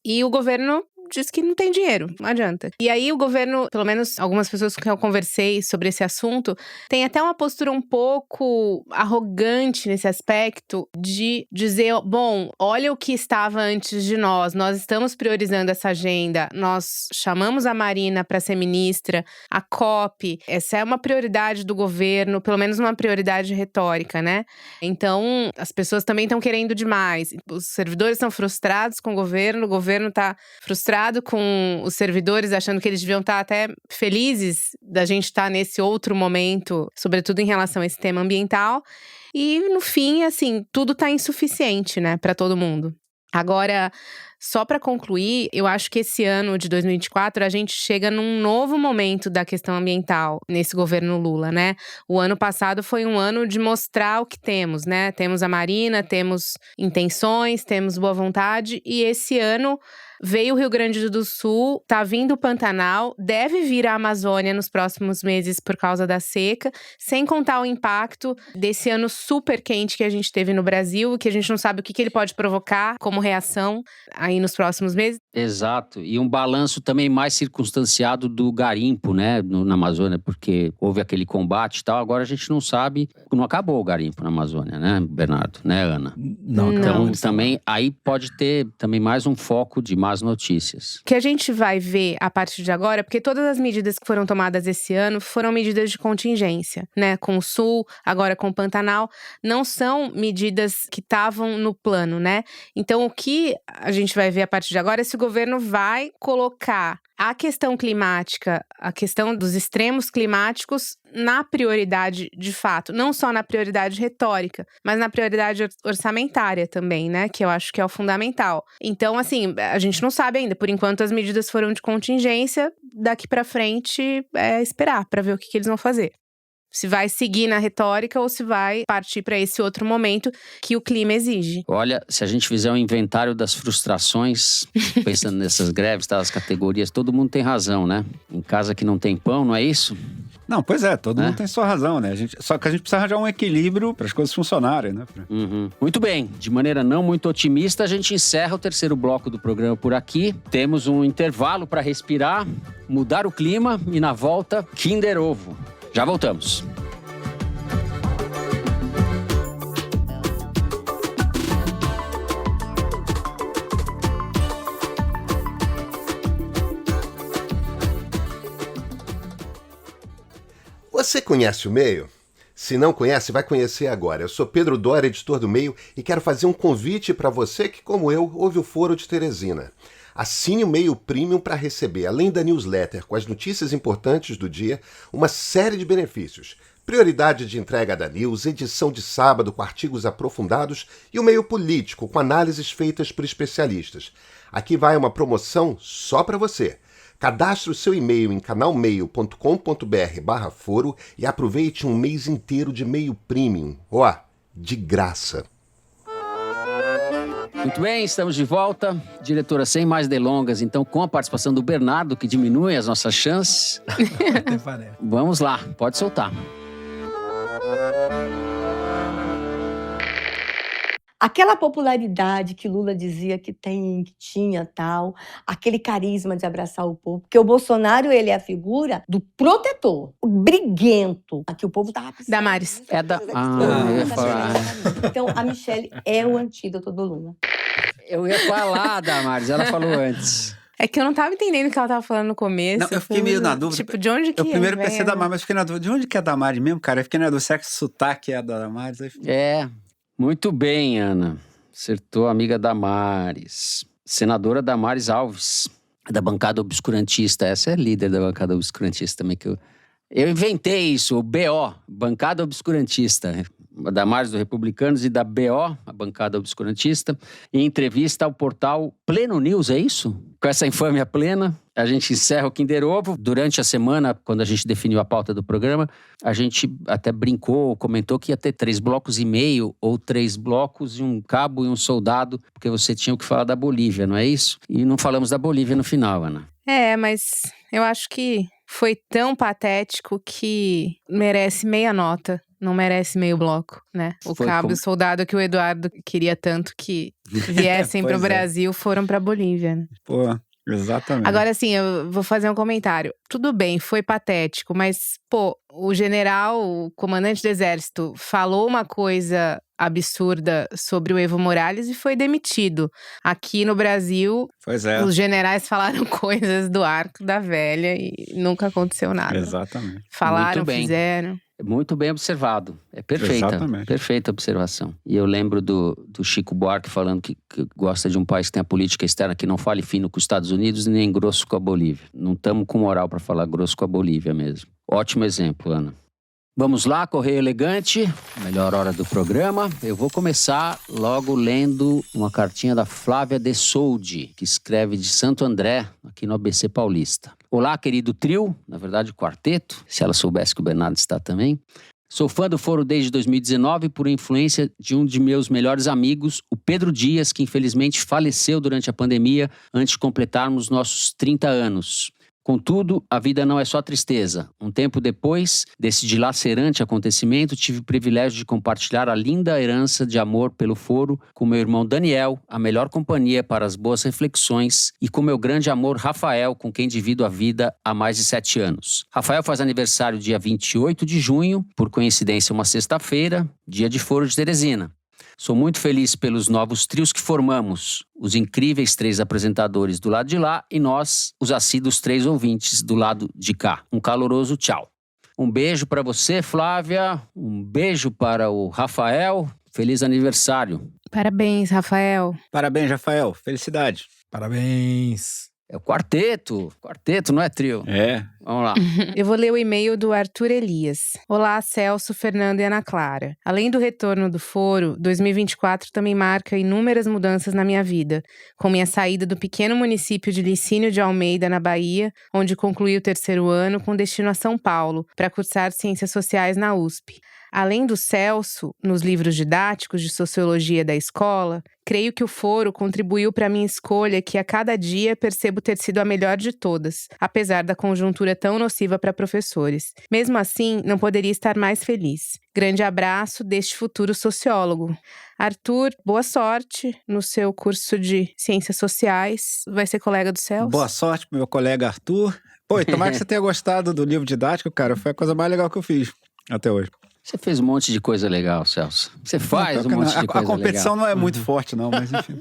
E o governo diz que não tem dinheiro, não adianta. E aí o governo, pelo menos algumas pessoas com quem eu conversei sobre esse assunto, tem até uma postura um pouco arrogante nesse aspecto de dizer, bom, olha o que estava antes de nós estamos priorizando essa agenda, nós chamamos a Marina para ser ministra, a COP, essa é uma prioridade do governo, pelo menos uma prioridade retórica, né? Então, as pessoas também estão querendo demais. Os servidores estão frustrados com o governo está frustrado com os servidores, achando que eles deviam estar até felizes da gente estar nesse outro momento, sobretudo em relação a esse tema ambiental. E, no fim, assim, tudo está insuficiente, né, para todo mundo. Agora, só para concluir, eu acho que esse ano de 2024 a gente chega num novo momento da questão ambiental nesse governo Lula, né? O ano passado foi um ano de mostrar o que temos, né? Temos a Marina, temos intenções, temos boa vontade, e esse ano veio o Rio Grande do Sul, tá vindo o Pantanal, deve vir a Amazônia nos próximos meses por causa da seca, sem contar o impacto desse ano super quente que a gente teve no Brasil, que a gente não sabe o que ele pode provocar como reação aí nos próximos meses. Exato, e um balanço também mais circunstanciado do garimpo, né, na Amazônia, porque houve aquele combate e tal, agora a gente não sabe, não acabou o garimpo na Amazônia, né, Bernardo, né, Ana? Não. Então, também, aí pode ter também mais um foco de más notícias. O que a gente vai ver a partir de agora, porque todas as medidas que foram tomadas esse ano foram medidas de contingência, né? Com o Sul, agora com o Pantanal, não são medidas que estavam no plano, né? Então, o que a gente vai ver a partir de agora é se o governo vai colocar a questão climática, a questão dos extremos climáticos na prioridade de fato. Não só na prioridade retórica, mas na prioridade orçamentária também, né? Que eu acho que é o fundamental. Então, assim, a gente não sabe ainda. Por enquanto, as medidas foram de contingência. Daqui pra frente, é esperar pra ver o que eles vão fazer. Se vai seguir na retórica ou se vai partir para esse outro momento que o clima exige. Olha, se a gente fizer um inventário das frustrações, pensando nessas greves, tá, as categorias, todo mundo tem razão, né? Em casa que não tem pão, não é isso? Não, pois é, todo mundo tem sua razão, né? Só que a gente precisa arranjar um equilíbrio para as coisas funcionarem, né? Muito bem, de maneira não muito otimista, a gente encerra o terceiro bloco do programa por aqui. Temos um intervalo para respirar, mudar o clima e na volta, Kinder Ovo. Já voltamos. Você conhece o Meio? Se não conhece, vai conhecer agora. Eu sou Pedro Dória, editor do Meio, e quero fazer um convite para você que, como eu, ouve o Foro de Teresina. Assine o Meio Premium para receber, além da newsletter com as notícias importantes do dia, uma série de benefícios. Prioridade de entrega da news, edição de sábado com artigos aprofundados e o Meio Político com análises feitas por especialistas. Aqui vai uma promoção só para você. Cadastre o seu e-mail em canalmeio.com.br/foro e aproveite um mês inteiro de Meio Premium. De graça. Muito bem, estamos de volta. Diretora, sem mais delongas, então, com a participação do Bernardo, que diminui as nossas chances. Vamos lá, pode soltar. Aquela popularidade que Lula dizia que tinha tal, aquele carisma de abraçar o povo, porque o Bolsonaro, ele é a figura do protetor, o briguento. Aqui o povo tava precisando. Damares. É da... eu ia falar. Então, a Michelle é o antídoto do Lula. Eu ia falar, Damares, ela falou antes. É que eu não tava entendendo o que ela tava falando no começo. Não, eu fiquei meio na dúvida. Tipo, de onde que eu primeiro pensei da Damares, mas fiquei na dúvida. De onde que é Damares mesmo, cara? Eu fiquei na dúvida. Será que o sotaque é da Damares? Muito bem, Ana. Acertou a amiga Damares. Senadora Damares Alves, da bancada obscurantista. Essa é líder da bancada obscurantista também. Eu inventei isso, o BO, bancada obscurantista. Damares do Republicanos e da BO, a bancada obscurantista, em entrevista ao portal Pleno News, é isso? Com essa infâmia plena, a gente encerra o Kinder Ovo. Durante a semana, quando a gente definiu a pauta do programa, a gente até brincou, comentou que ia ter 3 blocos e meio, ou 3 blocos e um cabo e um soldado, porque você tinha o que falar da Bolívia, não é isso? E não falamos da Bolívia no final, Ana. Mas eu acho que foi tão patético que merece meia nota. Não merece meio bloco, né? O cabo e o soldado que o Eduardo queria tanto que viessem pro Brasil foram pra Bolívia, né? Pô, Exatamente. Agora, assim, eu vou fazer um comentário. Tudo bem, foi patético, mas, pô, o general, o comandante do exército, falou uma coisa absurda sobre o Evo Morales e foi demitido. Aqui no Brasil, Pois é. os generais falaram coisas do Arco da Velha e nunca aconteceu nada. Exatamente. Falaram, Muito bem. fizeram. Muito bem observado. É perfeita. Exatamente. Perfeita observação. E eu lembro do Chico Buarque falando que gosta de um país que tem a política externa que não fale fino com os Estados Unidos nem grosso com a Bolívia. Não estamos com moral para falar grosso com a Bolívia mesmo. Ótimo exemplo, Ana. Vamos lá, Correio Elegante, melhor hora do programa. Eu vou começar logo lendo uma cartinha da Flávia De Soldi, que escreve de Santo André, aqui no ABC Paulista. Olá, querido trio, na verdade quarteto, se ela soubesse que o Bernardo está também. Sou fã do Foro desde 2019 por influência de um de meus melhores amigos, o Pedro Dias, que infelizmente faleceu durante a pandemia antes de completarmos nossos 30 anos. Contudo, a vida não é só tristeza. Um tempo depois desse dilacerante acontecimento, tive o privilégio de compartilhar a linda herança de amor pelo Foro com meu irmão Daniel, a melhor companhia para as boas reflexões, e com meu grande amor Rafael, com quem divido a vida há mais de 7 anos. Rafael faz aniversário dia 28 de junho, por coincidência uma sexta-feira, dia de Foro de Teresina. Sou muito feliz pelos novos trios que formamos, os incríveis 3 apresentadores do lado de lá e nós, os assíduos 3 ouvintes do lado de cá. Um caloroso tchau. Um beijo para você, Flávia. Um beijo para o Rafael. Feliz aniversário. Parabéns, Rafael. Parabéns, Rafael. Felicidade. Parabéns. É o quarteto. Quarteto, não é trio. É. Vamos lá. Eu vou ler o e-mail do Arthur Elias. Olá, Celso, Fernando e Ana Clara. Além do retorno do Foro, 2024 também marca inúmeras mudanças na minha vida, com minha saída do pequeno município de Licínio de Almeida, na Bahia, onde concluí o 3º ano com destino a São Paulo, para cursar Ciências Sociais na USP. Além do Celso, nos livros didáticos de Sociologia da escola, creio que o Foro contribuiu para a minha escolha que a cada dia percebo ter sido a melhor de todas, apesar da conjuntura tão nociva para professores. Mesmo assim, não poderia estar mais feliz. Grande abraço deste futuro sociólogo. Arthur, boa sorte no seu curso de Ciências Sociais. Vai ser colega do Celso? Boa sorte pro meu colega Arthur. Pô, e tomara que você tenha gostado do livro didático, cara. Foi a coisa mais legal que eu fiz até hoje. Você fez um monte de coisa legal, Celso. Você faz um monte de coisa legal. A competição não é muito forte, não, mas enfim.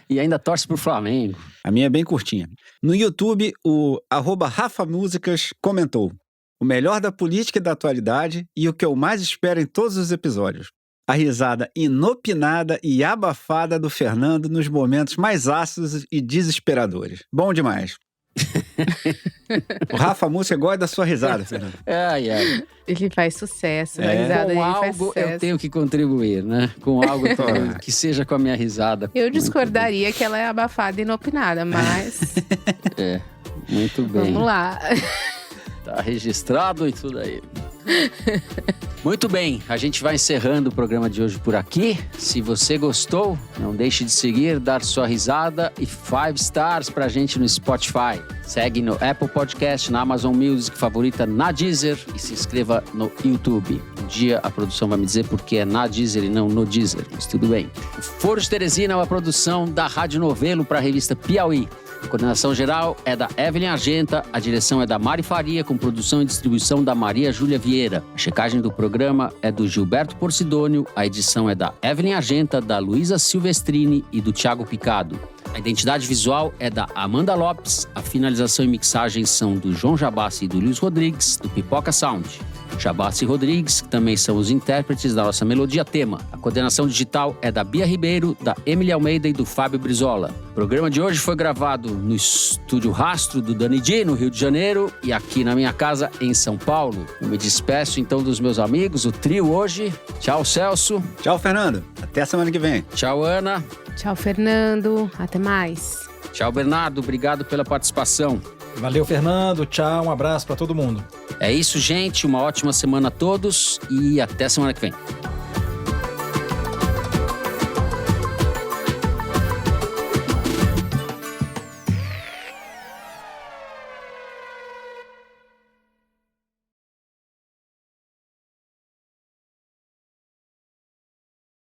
E ainda torce pro Flamengo. A minha é bem curtinha. No YouTube, o @RafaMúsicas comentou: o melhor da política e da atualidade e o que eu mais espero em todos os episódios. A risada inopinada e abafada do Fernando nos momentos mais ácidos e desesperadores. Bom demais. O Rafa Música gosta da sua risada, Fernando. Ai. Ele faz sucesso, na risada com dele faz algo sucesso. eu tenho que contribuir, né? Com algo que seja com a minha risada. Eu discordaria que ela é abafada e inopinada, mas... Muito bem. Vamos lá. Tá registrado e tudo aí. Muito bem, a gente vai encerrando o programa de hoje por aqui. Se você gostou, não deixe de seguir, dar sua risada e 5 stars pra gente no Spotify. Segue no Apple Podcast, na Amazon Music, favorita na Deezer e se inscreva no YouTube. Um dia a produção vai me dizer porque é na Deezer e não no Deezer, mas tudo bem. O Foro de Teresina é uma produção da Rádio Novelo para a revista Piauí. A coordenação geral é da Evelyn Argenta, a direção é da Mari Faria, com produção e distribuição da Maria Júlia Vieira. A checagem do programa é do Gilberto Porcidônio, a edição é da Evelyn Argenta, da Luísa Silvestrini e do Thiago Picado. A identidade visual é da Amanda Lopes, a finalização e mixagem são do João Jabassi e do Luiz Rodrigues, do Pipoca Sound. Jabassi e Rodrigues, que também são os intérpretes da nossa melodia tema. A coordenação digital é da Bia Ribeiro, da Emily Almeida e do Fábio Brizola. O programa de hoje foi gravado no Estúdio Rastro do Dani Di, no Rio de Janeiro, e aqui na minha casa, em São Paulo. Eu me despeço então dos meus amigos, o trio hoje. Tchau, Celso. Tchau, Fernando. Até a semana que vem. Tchau, Ana. Tchau, Fernando. Até mais. Tchau, Bernardo. Obrigado pela participação. Valeu, Fernando. Tchau, um abraço para todo mundo. É isso, gente. Uma ótima semana a todos e até semana que vem.